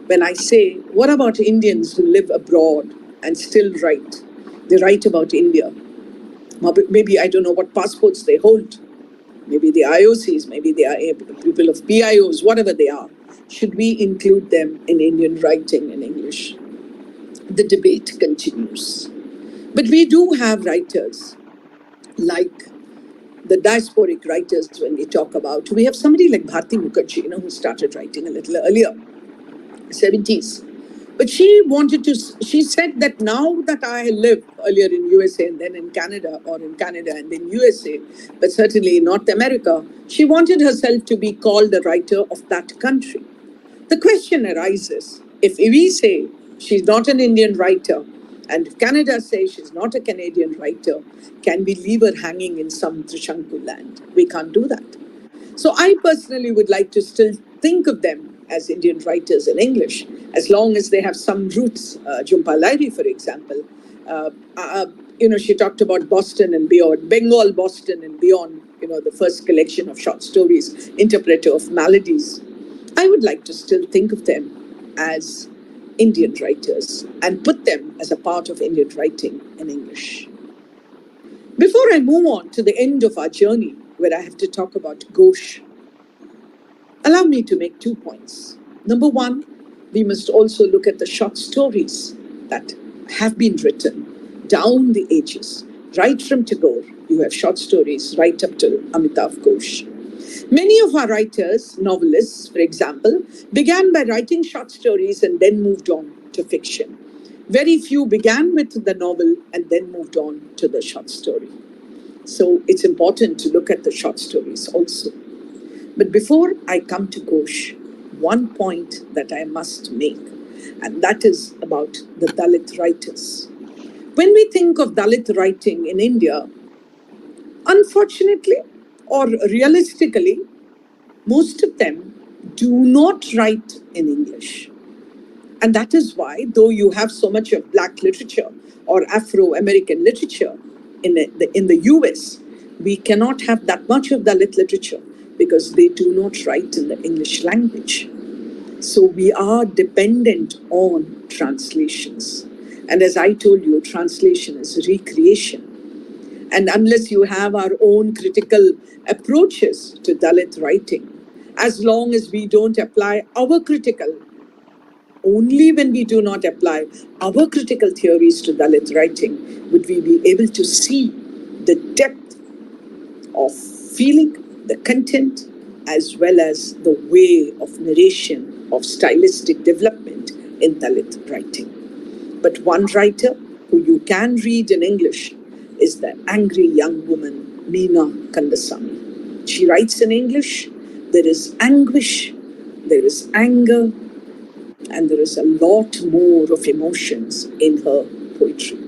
When I say, what about Indians who live abroad and still write? They write about India. Maybe I don't know what passports they hold. Maybe the IOCs, maybe they are people of PIOs, whatever they are. Should we include them in Indian writing in English? The debate continues. But we do have writers like the diasporic writers when we talk about. We have somebody like Bharti Mukherjee, who started writing a little earlier, 70s. But she said that now that I live earlier in USA and then in Canada, or in Canada and then USA, but certainly in North America, she wanted herself to be called a writer of that country. The question arises, if we say she's not an Indian writer, and if Canada says she's not a Canadian writer, can we leave her hanging in some Trishanku land? We can't do that. So I personally would like to still think of them as Indian writers in English, as long as they have some roots. Jhumpa Lahiri, for example, she talked about Boston and beyond, Bengal, Boston and beyond, the first collection of short stories, Interpreter of Maladies. I would like to still think of them as Indian writers and put them as a part of Indian writing in English. Before I move on to the end of our journey, where I have to talk about Ghosh, allow me to make 2 points. Number one, we must also look at the short stories that have been written down the ages. Right from Tagore, you have short stories right up to Amitav Ghosh. Many of our writers, novelists, for example, began by writing short stories and then moved on to fiction. Very few began with the novel and then moved on to the short story. So it's important to look at the short stories also. But before I come to Kosh, one point that I must make, and that is about the Dalit writers. When we think of Dalit writing in India, unfortunately or realistically, most of them do not write in English. And that is why, though you have so much of Black literature or Afro-American literature in the US, we cannot have that much of Dalit literature because they do not write in the English language. So we are dependent on translations. And as I told you, translation is recreation. And unless you have our own critical approaches to Dalit writing, as long as we don't apply our critical, only when we do not apply our critical theories to Dalit writing, would we be able to see the depth of feeling, the content, as well as the way of narration, of stylistic development in Dalit writing. But one writer who you can read in English is the angry young woman, Meena Kandasamy. She writes in English. There is anguish, there is anger, and there is a lot more of emotions in her poetry.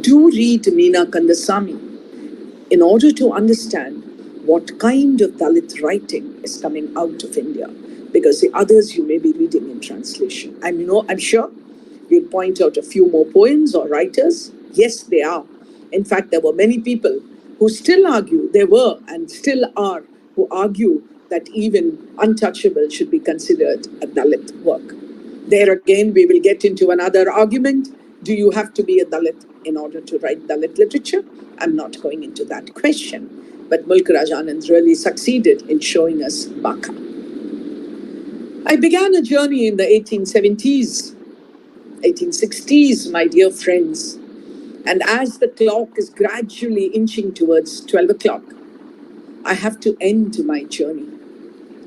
Do read Meena Kandasamy in order to understand what kind of Dalit writing is coming out of India, because the others you may be reading in translation. I'm sure you'll point out a few more poems or writers. Yes, they are. In fact, there were many people who still argue, there were and still are, who argue that even Untouchable should be considered a Dalit work. There again, we will get into another argument. Do you have to be a Dalit in order to write Dalit literature? I'm not going into that question. But Mulk Raj Anand really succeeded in showing us Baka. I began a journey in the 1870s, 1860s, my dear friends. And as the clock is gradually inching towards 12 o'clock, I have to end my journey.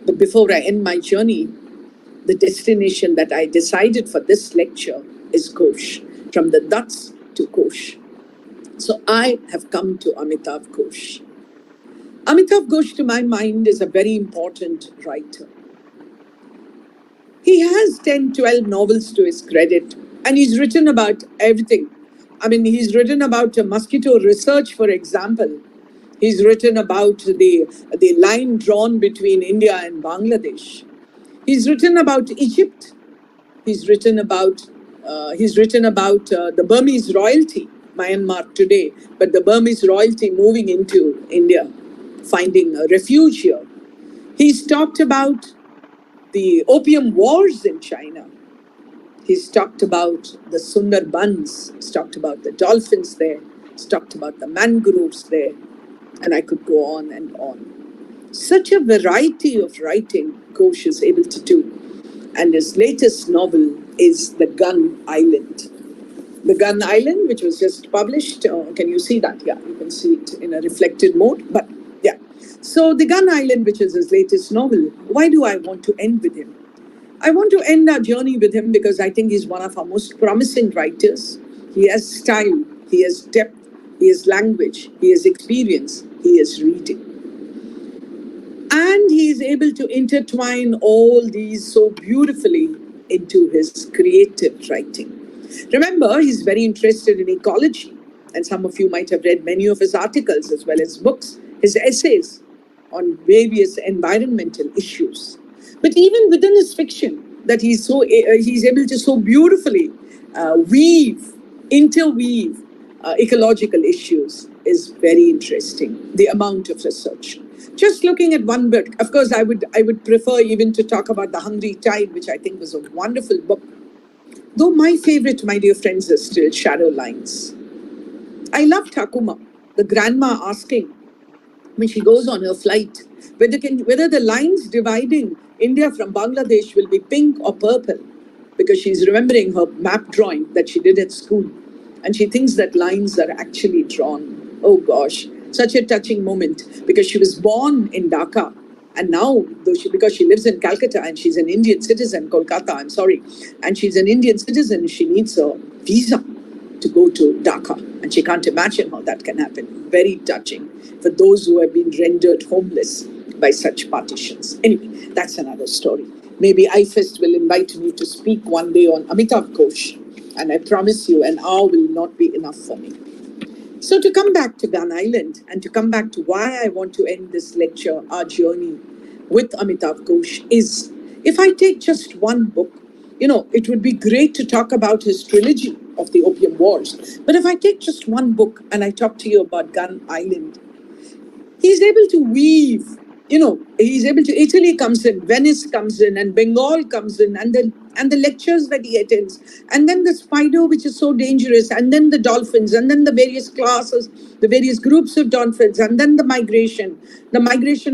But before I end my journey, the destination that I decided for this lecture is Kosh, from the Dutts to Kosh. So I have come to Amitav Ghosh. Amitav Ghosh, to my mind, is a very important writer. He has 10, 12 novels to his credit, and he's written about everything. He's written about mosquito research, for example. He's written about the line drawn between India and Bangladesh. He's written about Egypt. He's written about the Burmese royalty, Myanmar today, but the Burmese royalty moving into India, finding a refuge here. He's talked about the opium wars in China. He's talked about the Sundarbans. He's talked about the dolphins there. He's talked about the mangroves there. And I could go on and on. Such a variety of writing Ghosh is able to do. And his latest novel is The Gun Island. The Gun Island, which was just published. Can you see that? Yeah, you can see it in a reflected mode. But yeah. So The Gun Island, which is his latest novel, why do I want to end with him? I want to end our journey with him because I think he's one of our most promising writers. He has style, he has depth, he has language, he has experience, he has reading. And he is able to intertwine all these so beautifully into his creative writing. Remember, he's very interested in ecology, and some of you might have read many of his articles as well as books, his essays on various environmental issues. But even within his fiction, that he's able to so beautifully interweave ecological issues is very interesting. The amount of research. Just looking at one book, of course, I would prefer even to talk about The Hungry Tide, which I think was a wonderful book. Though my favorite, my dear friends, is still Shadow Lines. I loved Akuma, the grandma asking, when she goes on her flight, whether the lines dividing India from Bangladesh will be pink or purple, because she's remembering her map drawing that she did at school. And she thinks that lines are actually drawn. Oh gosh, such a touching moment, because she was born in Dhaka. And now, because she lives in Calcutta and she's an Indian citizen, Kolkata, I'm sorry, and she's an Indian citizen, she needs a visa to go to Dhaka. And she can't imagine how that can happen. Very touching for those who have been rendered homeless by such partitions. Anyway, that's another story. Maybe IFEST will invite me to speak one day on Amitav Ghosh. And I promise you, an hour will not be enough for me. So to come back to Gun Island and to come back to why I want to end this lecture, our journey with Amitav Ghosh, is if I take just one book, it would be great to talk about his trilogy of the Opium Wars. But if I take just one book and I talk to you about Gun Island, he's able to weave, Italy comes in, Venice comes in, and Bengal comes in, and the lectures that he attends, and then the spider, which is so dangerous, and then the dolphins, and then the various classes, the various groups of dolphins, and then the migration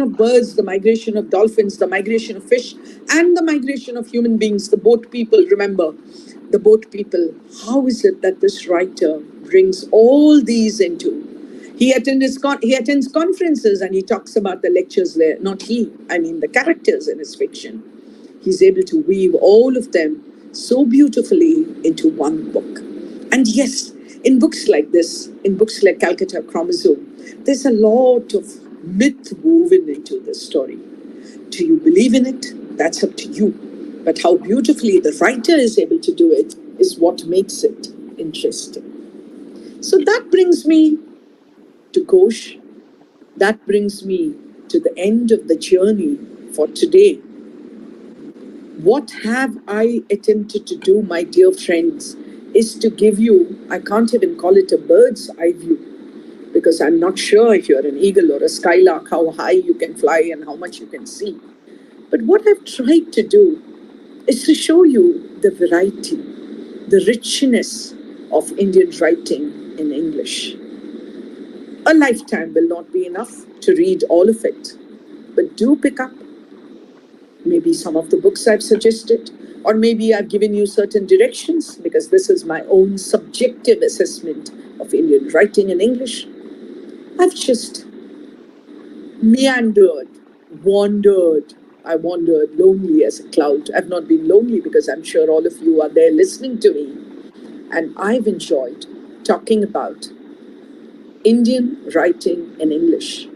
of birds, the migration of dolphins, the migration of fish, and the migration of human beings, the boat people, remember, the boat people. How is it that this writer brings all these into? He attends conferences and he talks about the lectures there. Not he, the characters in his fiction. He's able to weave all of them so beautifully into one book. And yes, in books like this, in books like Calcutta Chromosome, there's a lot of myth woven into the story. Do you believe in it? That's up to you. But how beautifully the writer is able to do it is what makes it interesting. So that brings me to Kosh. That brings me to the end of the journey for today. What have I attempted to do, my dear friends, is to give you, I can't even call it a bird's eye view, because I'm not sure if you're an eagle or a skylark, how high you can fly and how much you can see. But what I've tried to do is to show you the variety, the richness of Indian writing in English. A lifetime will not be enough to read all of it, but do pick up maybe some of the books I've suggested, or maybe I've given you certain directions, because this is my own subjective assessment of Indian writing in English. I've just meandered, wandered. I wandered lonely as a cloud. I've not been lonely because I'm sure all of you are there listening to me. And I've enjoyed talking about Indian writing in English.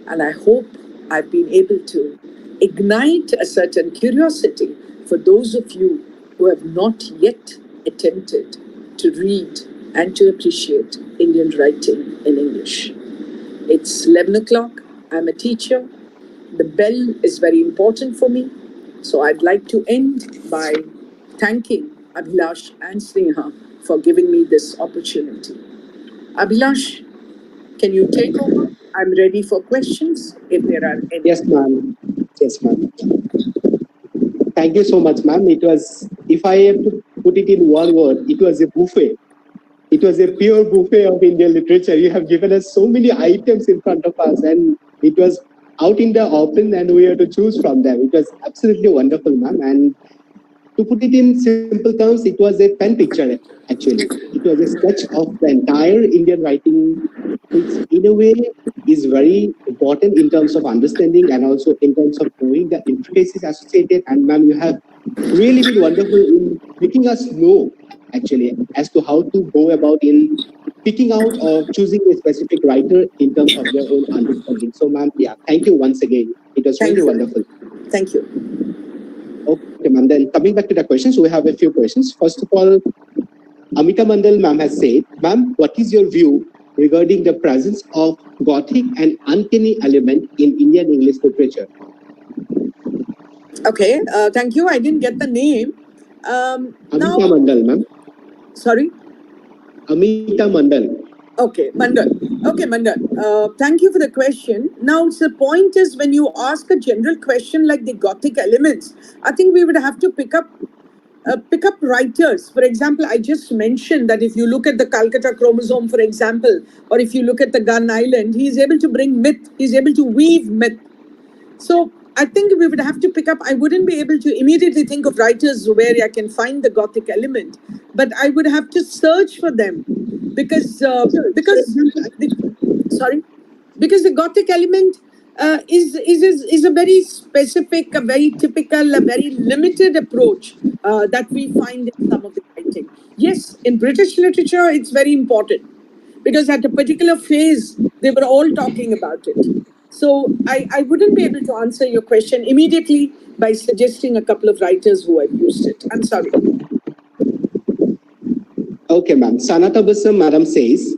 And I hope I've been able to ignite a certain curiosity for those of you who have not yet attempted to read and to appreciate Indian writing in English. It's 11 o'clock. I'm a teacher. The bell is very important for me. So I'd like to end by thanking Abhilash and Sneha for giving me this opportunity. Abhilash, can you take over? I'm ready for questions if there are any.
Yes, ma'am. Yes, ma'am. Thank you so much, ma'am. It was, if I have to put it in one word, it was a buffet. It was a pure buffet of Indian literature. You have given us so many items in front of us, and it was out in the open, and we had to choose from them. It was absolutely wonderful, ma'am. And to put it in simple terms, it was a pen picture, actually. It was a sketch of the entire Indian writing, which in a way is very important in terms of understanding and also in terms of knowing the intricacies associated. And ma'am, you have really been wonderful in making us know, actually, as to how to go about in picking out or choosing a specific writer in terms of your own understanding. So ma'am, yeah, thank you once again. It was really wonderful.
Thank you.
Okay, ma'am. Then coming back to the questions, we have a few questions. First of all, Amita Mandal ma'am has said, ma'am, what is your view regarding the presence of Gothic and uncanny element in Indian English literature?
Okay, thank you. I didn't get the name.
Amita Mandal, ma'am.
Sorry?
Amita Mandal.
Okay, Mandal. Okay, Mandal. Thank you for the question. Now, the point is, when you ask a general question like the Gothic elements, I think we would have to pick up writers. For example, I just mentioned that if you look at the Calcutta Chromosome, for example, or if you look at the Gun Island, he is able to bring myth. He's able to weave myth. So I think we would have to pick up. I wouldn't be able to immediately think of writers where I can find the Gothic element, but I would have to search for them because the Gothic element is a very specific, a very typical, a very limited approach that we find in some of the writers. writing. Yes, in British literature, it's very important because at a particular phase, they were all talking about it. So I wouldn't be able to answer your question immediately by suggesting a couple of writers who have used it. I'm sorry.
Okay, ma'am. Sanata Basam, madam says,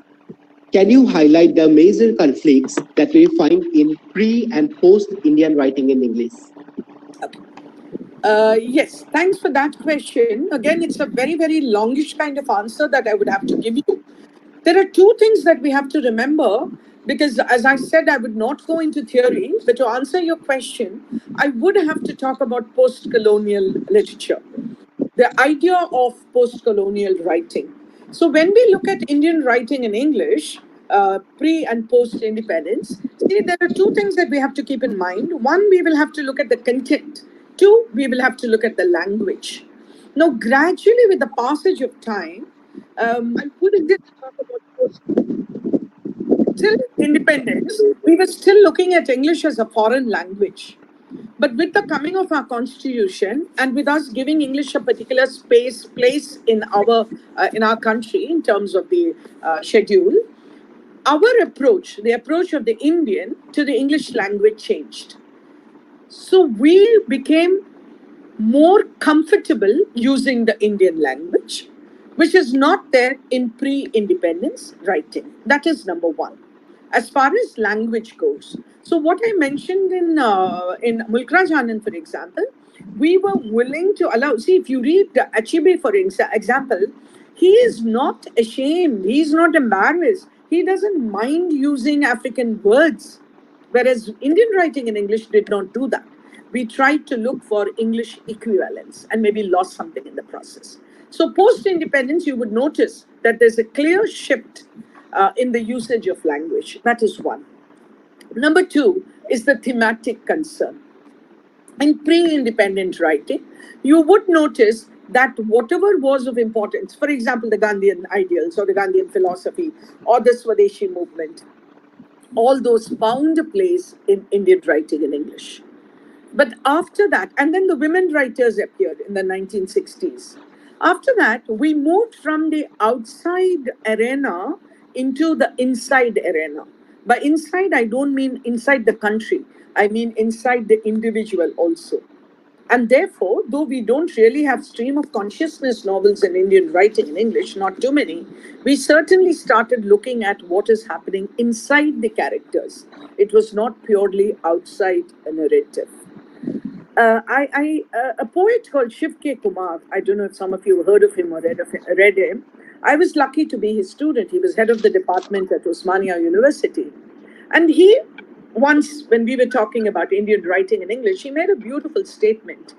can you highlight the major conflicts that we find in pre and post Indian writing in English?
Yes, thanks for that question. Again, it's a very, very longish kind of answer that I would have to give you. There are two things that we have to remember because, as I said, I would not go into theory, but to answer your question, I would have to talk about post colonial literature, the idea of post colonial writing. So, when we look at Indian writing in English, pre and post independence, see, there are two things that we have to keep in mind. One, we will have to look at the content. Two, we will have to look at the language. Now, gradually, with the passage of time, I wouldn't talk about post. Till independence, we were still looking at English as a foreign language. But with the coming of our constitution and with us giving English a particular place in our country in terms of the schedule, our approach, the approach of the Indian to the English language changed. So we became more comfortable using the Indian language, which is not there in pre-independence writing. That is number one. As far as language goes, so what I mentioned in Mulkraj Anand, for example, we were willing to allow. See, if you read Achibe, for example, he is not ashamed. He is not embarrassed. He doesn't mind using African words, whereas Indian writing in English did not do that. We tried to look for English equivalents and maybe lost something in the process. So, post independence, you would notice that there's a clear shift in the usage of language. That is one. Number two is the thematic concern. In pre independent writing, you would notice that whatever was of importance, for example, the Gandhian ideals or the Gandhian philosophy or the Swadeshi movement, all those found a place in Indian writing in English. But after that, and then the women writers appeared in the 1960s. After that, we moved from the outside arena into the inside arena. By inside, I don't mean inside the country, I mean inside the individual also. And therefore, though we don't really have stream of consciousness novels in Indian writing in English, not too many, we certainly started looking at what is happening inside the characters. It was not purely outside a narrative. A poet called Shiv K. Kumar, I don't know if some of you heard of him or read him. I was lucky to be his student. He was head of the department at Osmania University. And he, once, when we were talking about Indian writing in English, he made a beautiful statement.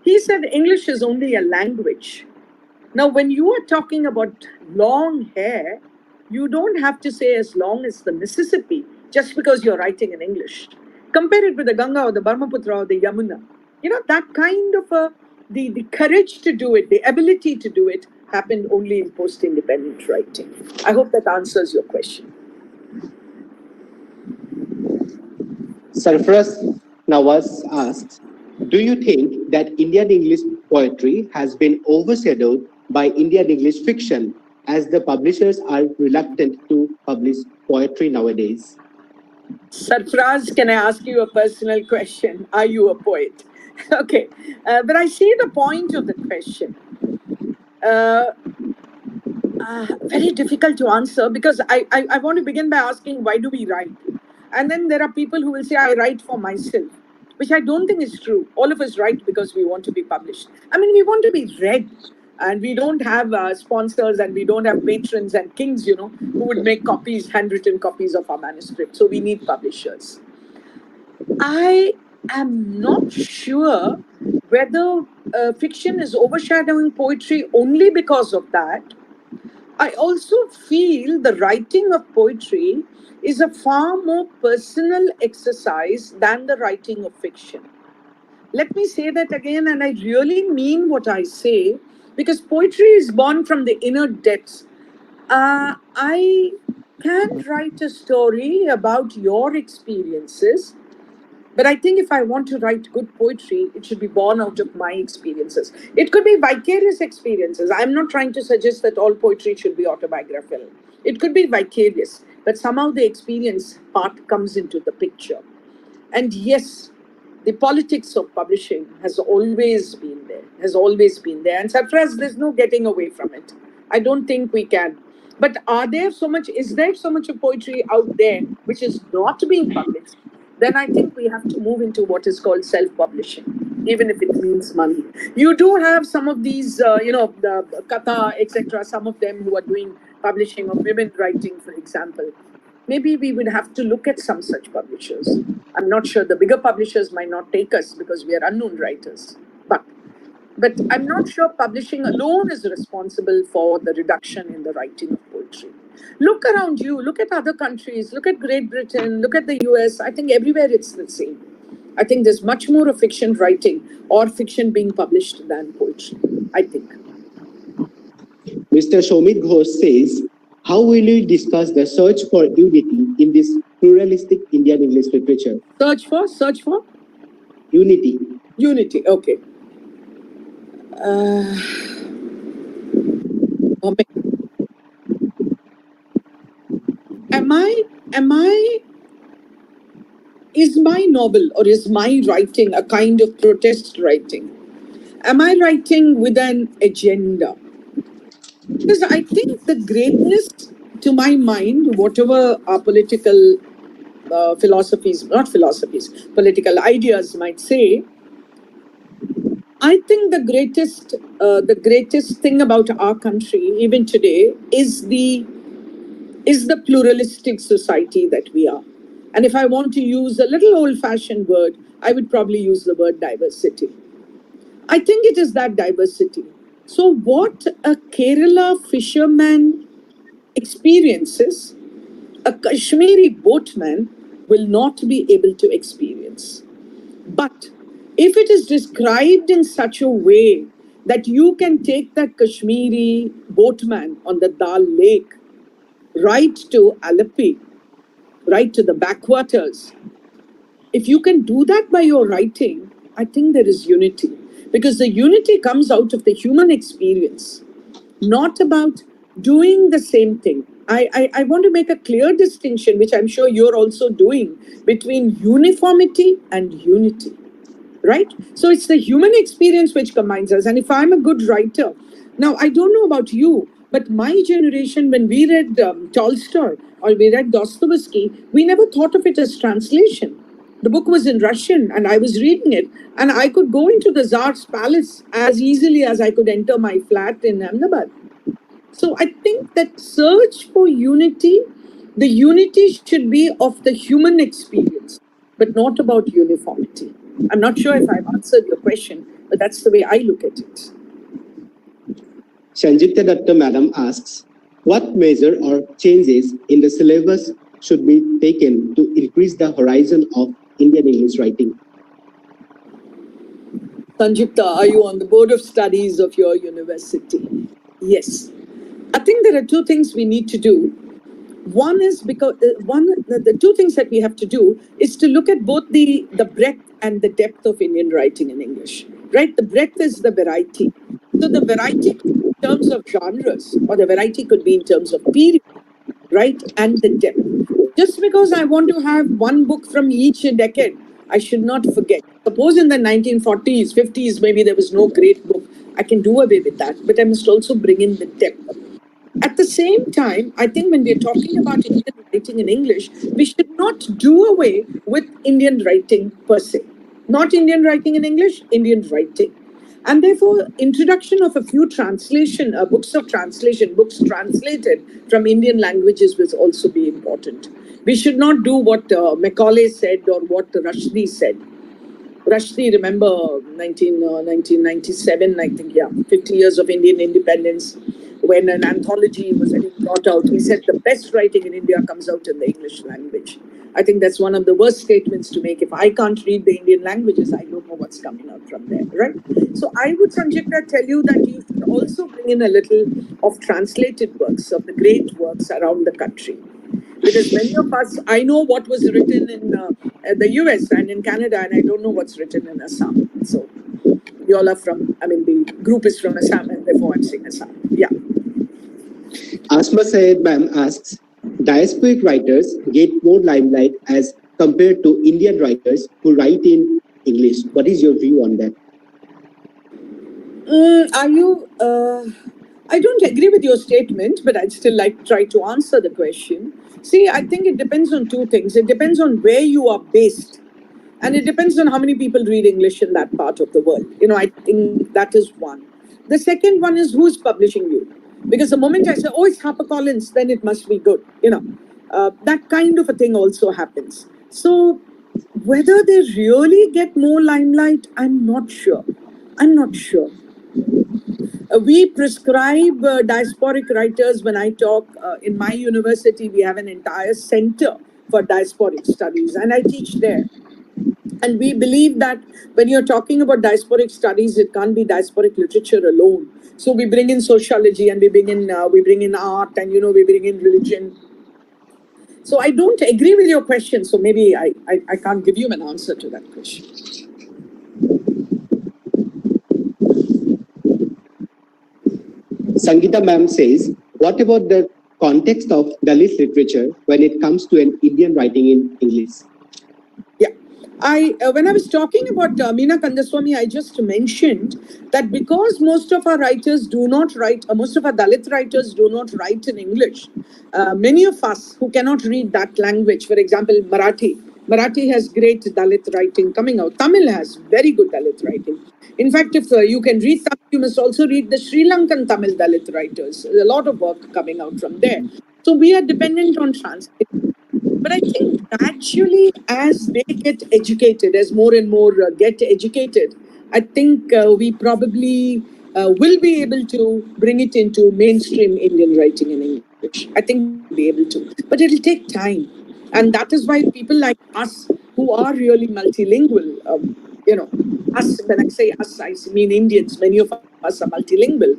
He said, English is only a language. Now, when you are talking about long hair, you don't have to say as long as the Mississippi just because you're writing in English. Compare it with the Ganga or the Brahmaputra or the Yamuna. You know, that kind of the courage to do it, the ability to do it happened only in post-independent writing. I hope that answers your question.
Sarfaraz Nawaz asks, do you think that Indian English poetry has been overshadowed by Indian English fiction as the publishers are reluctant to publish poetry nowadays?
Sarfaraz, can I ask you a personal question? Are you a poet? Okay, but I see the point of the question. Very difficult to answer because I want to begin by asking, why do we write? And then there are people who will say, I write for myself, which I don't think is true. All of us write because we want to be published. I mean, we want to be read. And we don't have sponsors and we don't have patrons and kings, you know, who would make copies, handwritten copies of our manuscript. So we need publishers. I am not sure whether fiction is overshadowing poetry only because of that. I also feel the writing of poetry is a far more personal exercise than the writing of fiction. Let me say that again, and I really mean what I say, because poetry is born from the inner depths. I can write a story about your experiences, But I think if I want to write good poetry, it should be born out of my experiences. It could be vicarious experiences. I'm not trying to suggest that all poetry should be autobiographical. It could be vicarious, but somehow the experience part comes into the picture. And yes, the politics of publishing has always been there, And Sarfraz, there's no getting away from it. I don't think we can. But is there so much of poetry out there which is not being published? Then I think we have to move into what is called self-publishing, even if it means money. You do have some of these, the Katha, etc., some of them who are doing publishing of women writing, for example. Maybe we would have to look at some such publishers. I'm not sure. The bigger publishers might not take us because we are unknown writers. But I'm not sure publishing alone is responsible for the reduction in the writing of poetry. Look around you, look at other countries, look at Great Britain, look at the US. I think everywhere it's the same. I think there's much more of fiction writing or fiction being published than poetry, I think.
Mr. Shomit Ghosh says, how will you discuss the search for unity in this pluralistic Indian English literature?
Search for?
Unity.
Unity, okay. Is my novel or is my writing a kind of protest writing? Am I writing with an agenda? Because I think the greatness, to my mind, whatever our political political ideas might say, I think the greatest thing about our country, even today, is the pluralistic society that we are. And if I want to use a little old-fashioned word, I would probably use the word diversity. I think it is that diversity. So what a Kerala fisherman experiences, a Kashmiri boatman will not be able to experience. But if it is described in such a way that you can take that Kashmiri boatman on the Dal Lake right to Alleppey, right to the backwaters, if you can do that by your writing, I think there is unity. Because the unity comes out of the human experience, not about doing the same thing. I want to make a clear distinction, which I'm sure you're also doing, between uniformity and unity, right? So it's the human experience which combines us. And if I'm a good writer, now I don't know about you, but my generation, when we read Tolstoy or we read Dostoevsky, we never thought of it as translation. The book was in Russian and I was reading it, and I could go into the Tsar's palace as easily as I could enter my flat in Ahmedabad. So I think that search for unity, the unity should be of the human experience, but not about uniformity. I'm not sure if I've answered your question, but that's the way I look at it.
Sanjita Datta Madam asks, what measure or changes in the syllabus should be taken to increase the horizon of Indian English writing?
Sanjukta, are you on the board of studies of your university? Yes. I think there are two things we need to do. One is because the two things that we have to do is to look at both the breadth and the depth of Indian writing in English, right? The breadth is the variety. So the variety in terms of genres, or the variety could be in terms of period, right? And the depth. Just because I want to have one book from each decade, I should not forget. Suppose in the 1940s, 50s, maybe there was no great book. I can do away with that, but I must also bring in the depth. At the same time, I think when we're talking about Indian writing in English, we should not do away with Indian writing per se. Not Indian writing in English, Indian writing. And therefore, introduction of a few books translated from Indian languages will also be important. We should not do what Macaulay said or what Rushdie said. Rushdie, remember 1997, I think, 50 years of Indian independence, when an anthology was getting brought out, he said the best writing in India comes out in the English language. I think that's one of the worst statements to make. If I can't read the Indian languages, I don't know what's coming out from there, right? So I would, Sanjita, tell you that you should also bring in a little of translated works, of the great works around the country. Because many of us, I know what was written in the US and in Canada, and I don't know what's written in Assam. So you all are from, the group is from Assam, and therefore I'm saying Assam. Yeah.
Asma Sayed ma'am asks, diasporic writers get more limelight as compared to Indian writers who write in English. What is your view on that?
I don't agree with your statement, but I'd still like to try to answer the question. See, I think it depends on two things. It depends on where you are based, and it depends on how many people read English in that part of the world. I think that is one. The second one is who's publishing you. Because the moment I say, oh, it's HarperCollins, then it must be good. That kind of a thing also happens. So whether they really get more limelight, I'm not sure. We prescribe diasporic writers. When I talk in my university, we have an entire center for diasporic studies, and I teach there. And we believe that when you're talking about diasporic studies, it can't be diasporic literature alone. So we bring in sociology, and we bring in art, and we bring in religion. So I don't agree with your question. So maybe I can't give you an answer to that question.
Sangeeta ma'am says, what about the context of Dalit literature when it comes to an Indian writing in English?
Yeah. When I was talking about Meena Kandaswamy, I just mentioned that because most of our writers do not write, most of our Dalit writers do not write in English, many of us who cannot read that language, for example, Marathi has great Dalit writing coming out. Tamil has very good Dalit writing. In fact, if you can read Tamil, you must also read the Sri Lankan Tamil Dalit writers. There's a lot of work coming out from there. So we are dependent on translation. But I think gradually, as they get educated, as more and more get educated, I think we probably will be able to bring it into mainstream Indian writing in English. I think we'll be able to. But it'll take time. And that is why people like us, who are really multilingual, us, when I say us, I mean Indians, many of us are multilingual.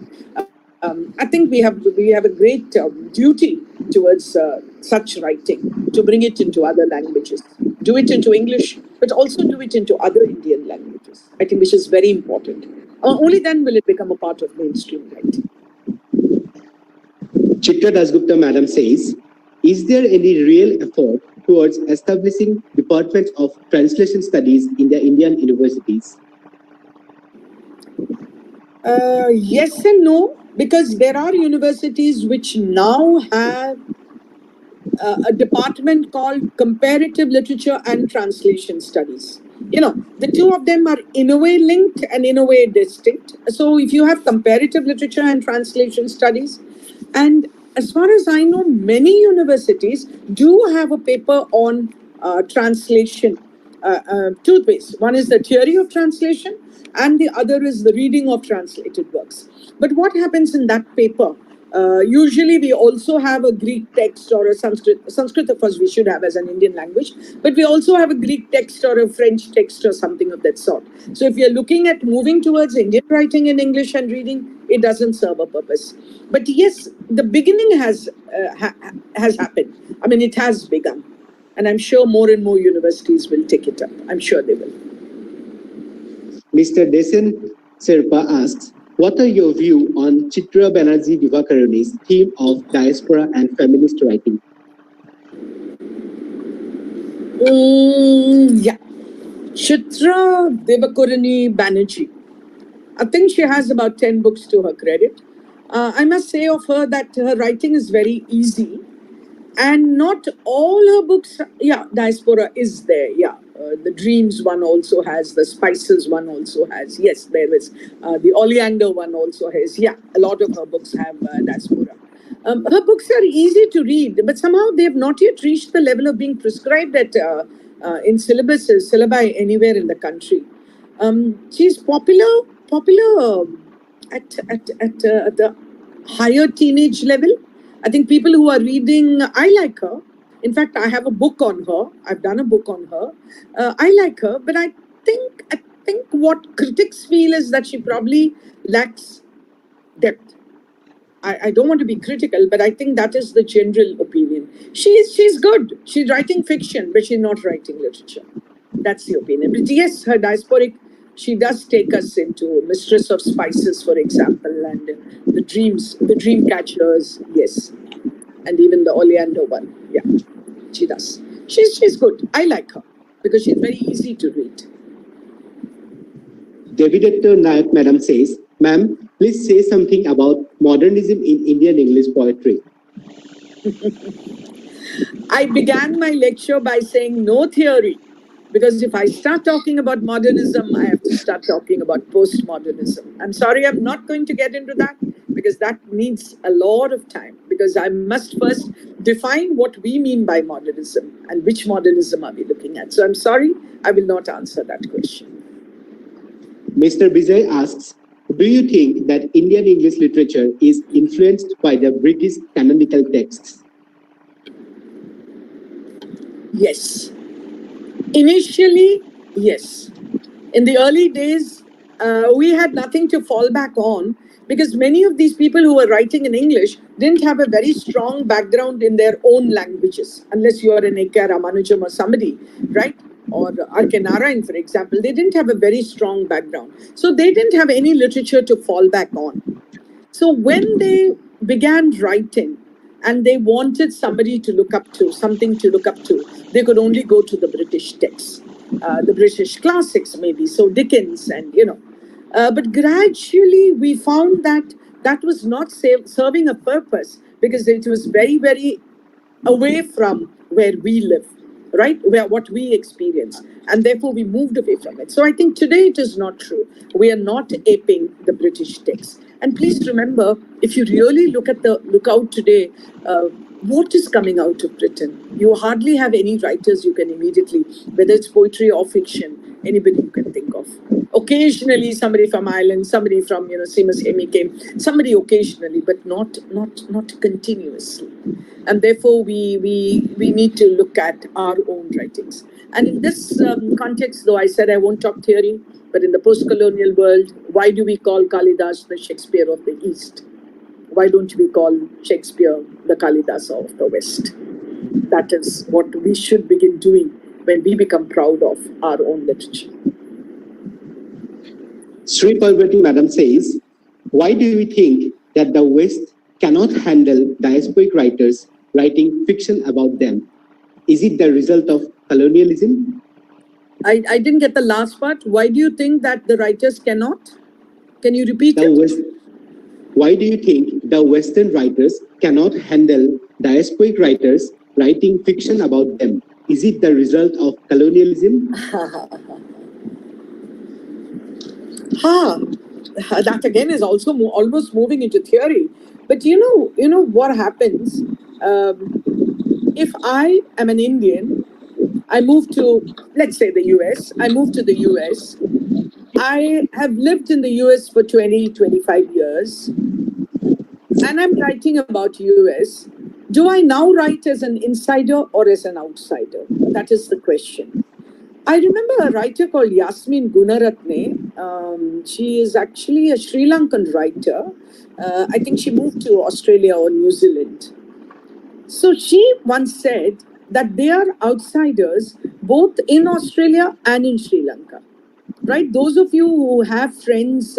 I think we have a great duty towards such writing, to bring it into other languages, do it into English, but also do it into other Indian languages. I think which is very important. Only then will it become a part of mainstream writing.
Chitra Dasgupta madam says, is there any real effort towards establishing departments of translation studies in the Indian universities?
Yes and no, because there are universities which now have a department called Comparative Literature and Translation Studies. The two of them are in a way linked and in a way distinct. So if you have comparative literature and translation studies, and as far as I know, many universities do have a paper on translation, two ways. One is the theory of translation, and the other is the reading of translated works. But what happens in that paper? Usually we also have a Greek text or a Sanskrit of course we should have as an Indian language, but we also have a Greek text or a French text or something of that sort. So if you're looking at moving towards Indian writing in English and reading, it doesn't serve a purpose. But yes, the beginning has happened. It has begun. And I'm sure more and more universities will take it up. I'm sure they will.
Mr. Desen Serpa asks, what are your views on Chitra Banerjee Divakaruni's theme of diaspora and feminist writing?
Yeah. Chitra Divakaruni Banerjee. I think she has about 10 books to her credit. I must say of her that her writing is very easy. And not all her books, diaspora is there, the Dreams one also has, the Spices one also has, yes, there is, the Oleander one also has, a lot of her books have diaspora. Her books are easy to read, but somehow they have not yet reached the level of being prescribed in syllabi anywhere in the country. She's popular at the higher teenage level. I think people who are reading, I like her. In fact, I have a book on her. I've done a book on her. I like her, but I think what critics feel is that she probably lacks depth. I don't want to be critical, but I think that is the general opinion. She's good. She's writing fiction, but she's not writing literature. That's the opinion. But yes, her diasporic, she does take us into Mistress of Spices, for example, and the dream catchers, yes. And even the Oleander one. Yeah, she does. She's good. I like her because she's very easy to read.
Devidatta Nayak Madam says, ma'am, please say something about modernism in Indian English poetry.
I began my lecture by saying no theory, because if I start talking about modernism, I have to start talking about postmodernism. I'm sorry, I'm not going to get into that because that needs a lot of time, because I must first define what we mean by modernism and which modernism are we looking at. So I'm sorry, I will not answer that question.
Mr. Vijay asks, do you think that Indian English literature is influenced by the British canonical texts?
Yes. Initially, yes. In the early days, we had nothing to fall back on because many of these people who were writing in English didn't have a very strong background in their own languages, unless you are an A.K. Ramanujam or somebody, right? Or R.K. Narayan, for example. They didn't have a very strong background. So they didn't have any literature to fall back on. So when they began writing, and they wanted somebody to look up to, something to look up to, they could only go to the British texts, the British classics maybe, so Dickens and, but gradually we found that that was not serving a purpose because it was very, very away from where we live, right? What we experience. And therefore we moved away from it. So I think today it is not true. We are not aping the British text. And please remember, if you really look out today, what is coming out of Britain? You hardly have any writers you can immediately, whether it's poetry or fiction, anybody you can think of. Occasionally, somebody from Ireland, somebody from Seamus Hemi came, somebody occasionally, but not continuously. And therefore, we need to look at our own writings. And in this context, though I said I won't talk theory, but in the post-colonial world, why do we call Kalidas the Shakespeare of the East? Why don't we call Shakespeare the Kalidasa of the West? That is what we should begin doing when we become proud of our own literature.
Sri Parvati Madam says, why do we think that the West cannot handle diasporic writers writing fiction about them? Is it the result of colonialism?
I didn't get the last part. Why do you think that the writers cannot? Can you repeat it?
Why do you think the Western writers cannot handle diasporic writers writing fiction about them? Is it the result of colonialism?
That again is also almost moving into theory. But you know what happens? If I am an Indian, I move to, let's say, the US. I move to the US. I have lived in the US for 20, 25 years. And I'm writing about US. Do I now write as an insider or as an outsider? That is the question. I remember a writer called Yasmin Gunaratne. She is actually a Sri Lankan writer. I think she moved to Australia or New Zealand. So she once said that they are outsiders both in Australia and in Sri Lanka, right? Those of you who have friends,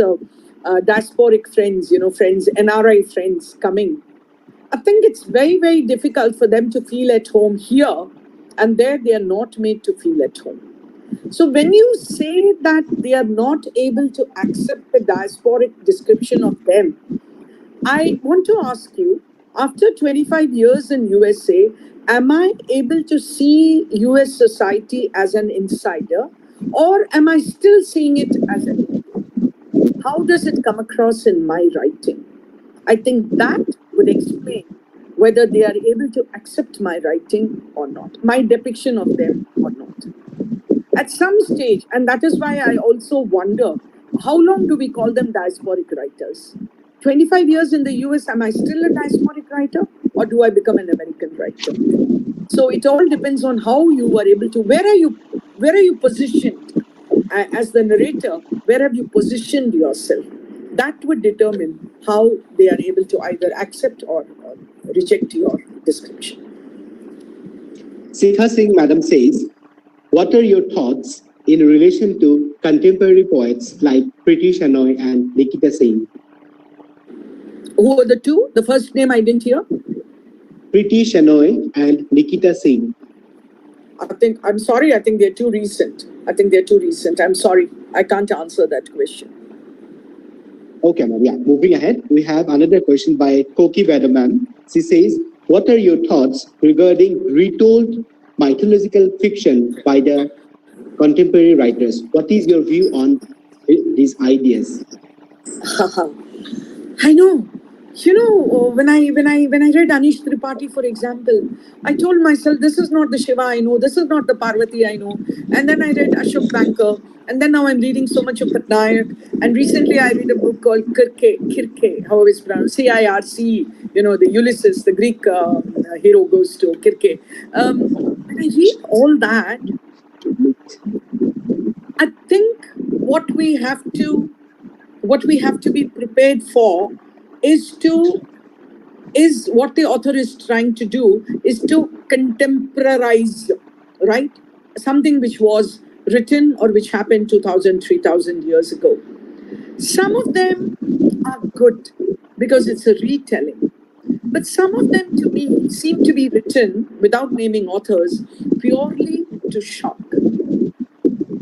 diasporic friends, friends, NRI friends coming, I think it's very, very difficult for them to feel at home here, and there they are not made to feel at home. So when you say that they are not able to accept the diasporic description of them, I want to ask you, after 25 years in USA, am I able to see US society as an insider, or am I still seeing it as an Indian? How does it come across in my writing? I think that would explain whether they are able to accept my writing or not, my depiction of them or not. At some stage, and that is why I also wonder, how long do we call them diasporic writers? 25 years in the US, am I still a diasporic writer, or do I become an American writer? So it all depends on how you are able to, where are you positioned as the narrator, where have you positioned yourself? That would determine how they are able to either accept or reject your description.
Sitha Singh Madam says, what are your thoughts in relation to contemporary poets like Priti Shenoy and Nikita Singh?
Who are the two? The first name I didn't hear.
Priti Shenoy and Nikita Singh.
I'm sorry, I think they're too recent. I'm sorry, I can't answer that question.
Okay, ma'am. Yeah, moving ahead, we have another question by Koki Veda ma'am. She says, what are your thoughts regarding retold mythological fiction by the contemporary writers? What is your view on these ideas?
I know. You know, when I read Anish Tripathi, for example, I told myself, this is not the Shiva I know, this is not the Parvati I know. And then I read Ashok Banker, and then now I'm reading so much of Patnaik. And recently I read a book called Kirke, however it's pronounced, CIRC, you know, the Ulysses, the Greek hero goes to Kirke. When I read all that, I think what we have to be prepared for is what the author is trying to do is to contemporize, right? Something which was written or which happened 2,000, 3,000 years ago. Some of them are good because it's a retelling. But some of them, to me, seem to be written without naming authors purely to shock.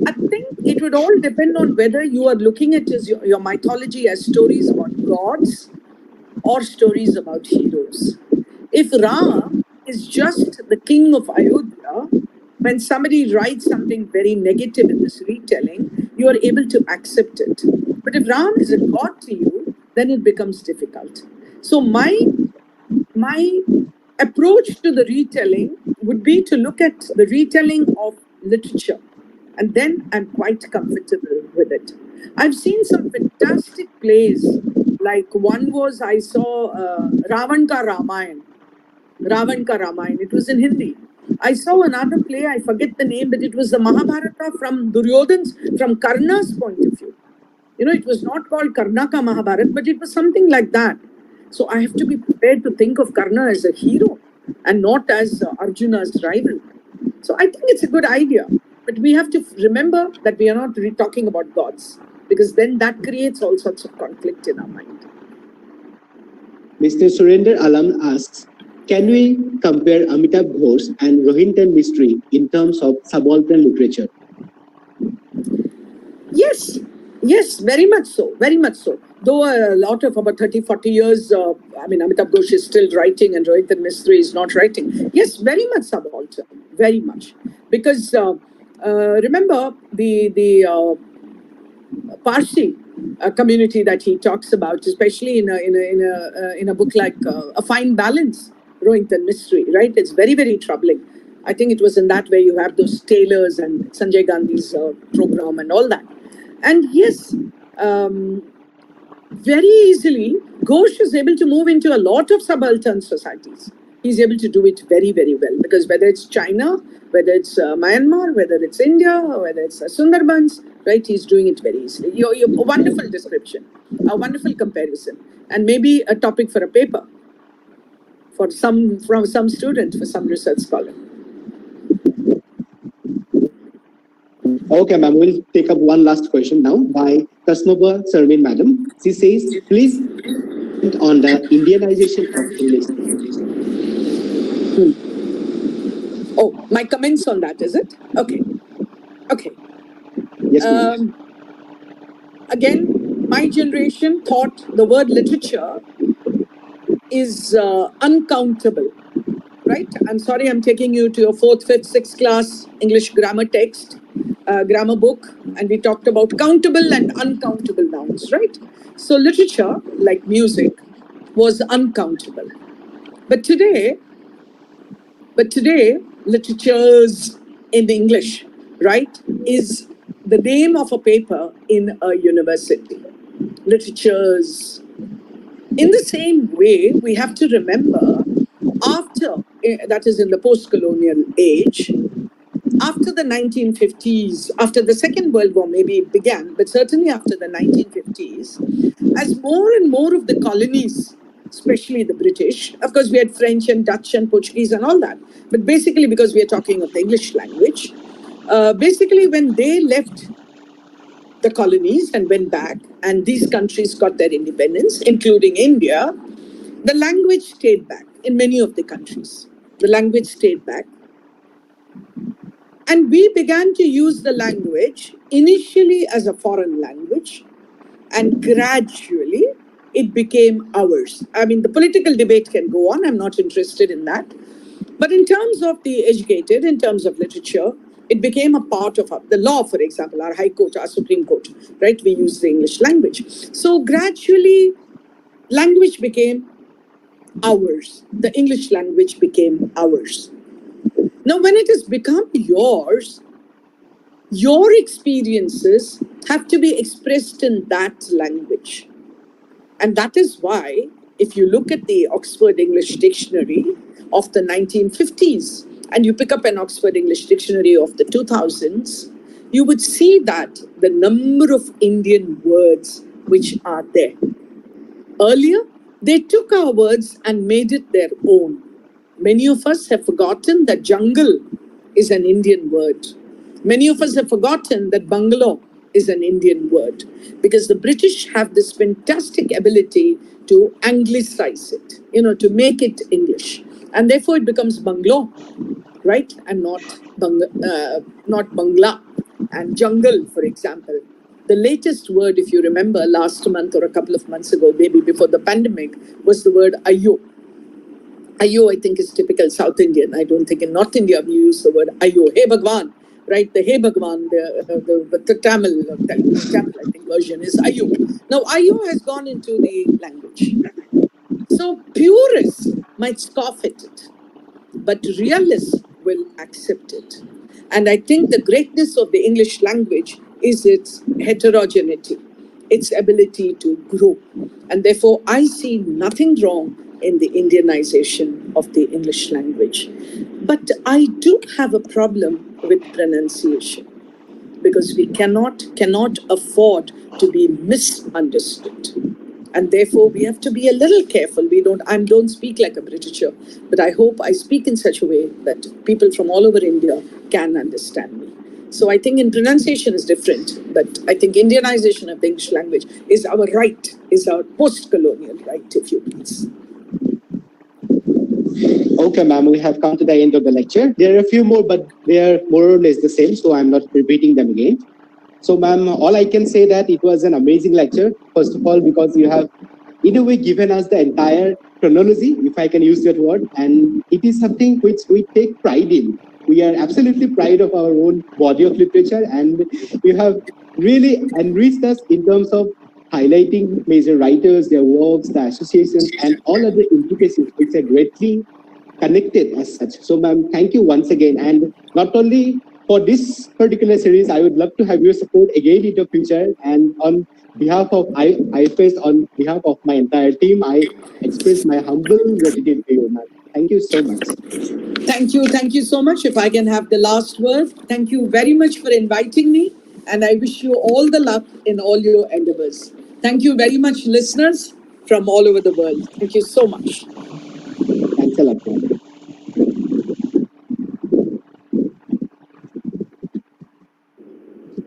I think it would all depend on whether you are looking at your mythology as stories about gods or stories about heroes. If Ram is just the king of Ayodhya, when somebody writes something very negative in this retelling, you are able to accept it. But if Ram is a god to you, then it becomes difficult. So my approach to the retelling would be to look at the retelling of literature, and then I'm quite comfortable with it. I've seen some fantastic plays, like one was I saw Ravan Ka Ramayan. It was in Hindi. I saw another play, I forget the name, but it was the Mahabharata from Karna's point of view. You know, it was not called Karna Ka Mahabharata, but it was something like that. So I have to be prepared to think of Karna as a hero and not as Arjuna's rival. So I think it's a good idea. But we have to remember that we are not really talking about gods, because then that creates all sorts of conflict in our mind.
Mr. Surender Alam asks, can we compare Amitav Ghosh and Rohinton mystery in terms of subaltern literature?
Yes, very much so. Though a lot of about 30, 40 years, Amitav Ghosh is still writing and Rohinton mystery is not writing. Yes, very much subaltern, very much. Because remember the Parsi community that he talks about, especially in a book like A Fine Balance, Rohinton mystery, right? It's very, very troubling. I think it was in that way you have those tailors and Sanjay Gandhi's program and all that. And yes, very easily, Ghosh is able to move into a lot of subaltern societies. He's able to do it very, very well, because whether it's China, whether it's Myanmar, whether it's India, whether it's Sundarbans, right, he's doing it very easily. A wonderful description, a wonderful comparison, and maybe a topic for a paper from some student, for some research scholar.
Okay, ma'am, we'll take up one last question now by Kasnova Sarmin madam. She says, please on the Indianization of English.
Oh, my comments on that, is it? Okay.
Yes, ma'am.
Again, my generation thought the word literature is uncountable, right? I'm sorry, I'm taking you to your 4th, 5th, 6th class English grammar text, grammar book, and we talked about countable and uncountable nouns, right? So literature, like music, was uncountable. But today, literatures in English, right, is the name of a paper in a university. Literatures. In the same way, we have to remember, that is in the post-colonial age, after the 1950s, after the Second World War maybe it began, but certainly after the 1950s, as more and more of the colonies especially the British. Of course, we had French and Dutch and Portuguese and all that. But basically, because we are talking of the English language, basically when they left the colonies and went back, and these countries got their independence, including India, the language stayed back in many of the countries. The language stayed back. And we began to use the language initially as a foreign language, and gradually it became ours. I mean, the political debate can go on. I'm not interested in that. But in terms of the educated, in terms of literature, it became a part of the law, for example, our High Court, our Supreme Court, right? We use the English language. So gradually, language became ours. The English language became ours. Now, when it has become yours, your experiences have to be expressed in that language. And that is why, if you look at the Oxford English Dictionary of the 1950s, and you pick up an Oxford English Dictionary of the 2000s, you would see that the number of Indian words which are there. Earlier, they took our words and made it their own. Many of us have forgotten that jungle is an Indian word. Many of us have forgotten that bungalow is an Indian word, because the British have this fantastic ability to anglicize it, to make it English. And therefore it becomes bungalow, right? And not Bangla. And jungle, for example. The latest word, if you remember, last month or a couple of months ago, maybe before the pandemic, was the word Ayo. Ayo, I think, is typical South Indian. I don't think in North India we use the word Ayo. Hey Bhagwan, right? The Hey Bhagwan, the Tamil, I think, version is Ayo. Now, Ayo has gone into the language. So purists might scoff at it, but realists will accept it. And I think the greatness of the English language is its heterogeneity, its ability to grow. And therefore, I see nothing wrong in the Indianization of the English language. But I do have a problem with pronunciation, because we cannot afford to be misunderstood. And therefore, we have to be a little careful. I don't speak like a Britisher, but I hope I speak in such a way that people from all over India can understand me. So I think in pronunciation is different, but I think Indianization of the English language is our right, is our post-colonial right, if you please.
Okay, ma'am, we have come to the end of the lecture. There are a few more, but they are more or less the same, so I'm not repeating them again. So, ma'am, all I can say that it was an amazing lecture. First of all, because you have, in a way, given us the entire chronology, if I can use that word, and it is something which we take pride in. We are absolutely proud of our own body of literature, and you have really enriched us in terms of highlighting major writers, their works, the associations, and all other intricacies which are greatly connected as such. So, ma'am, thank you once again. And not only for this particular series, I would love to have your support again in the future. And on behalf of IFEST, on behalf of my entire team, I express my humble gratitude to you, ma'am. Thank you so much.
Thank you so much. If I can have the last word, thank you very much for inviting me, and I wish you all the luck in all your endeavors. Thank you very much, listeners from all over the world. Thank you so much.
Thanks a lot, ma'am.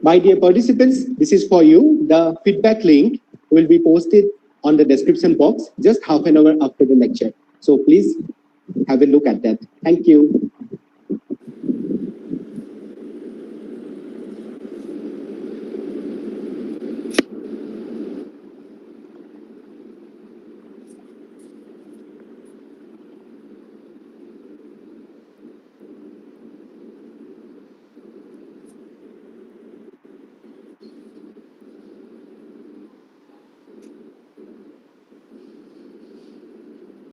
My dear participants, this is for you. The feedback link will be posted on the description box just half an hour after the lecture. So please have a look at that. Thank you.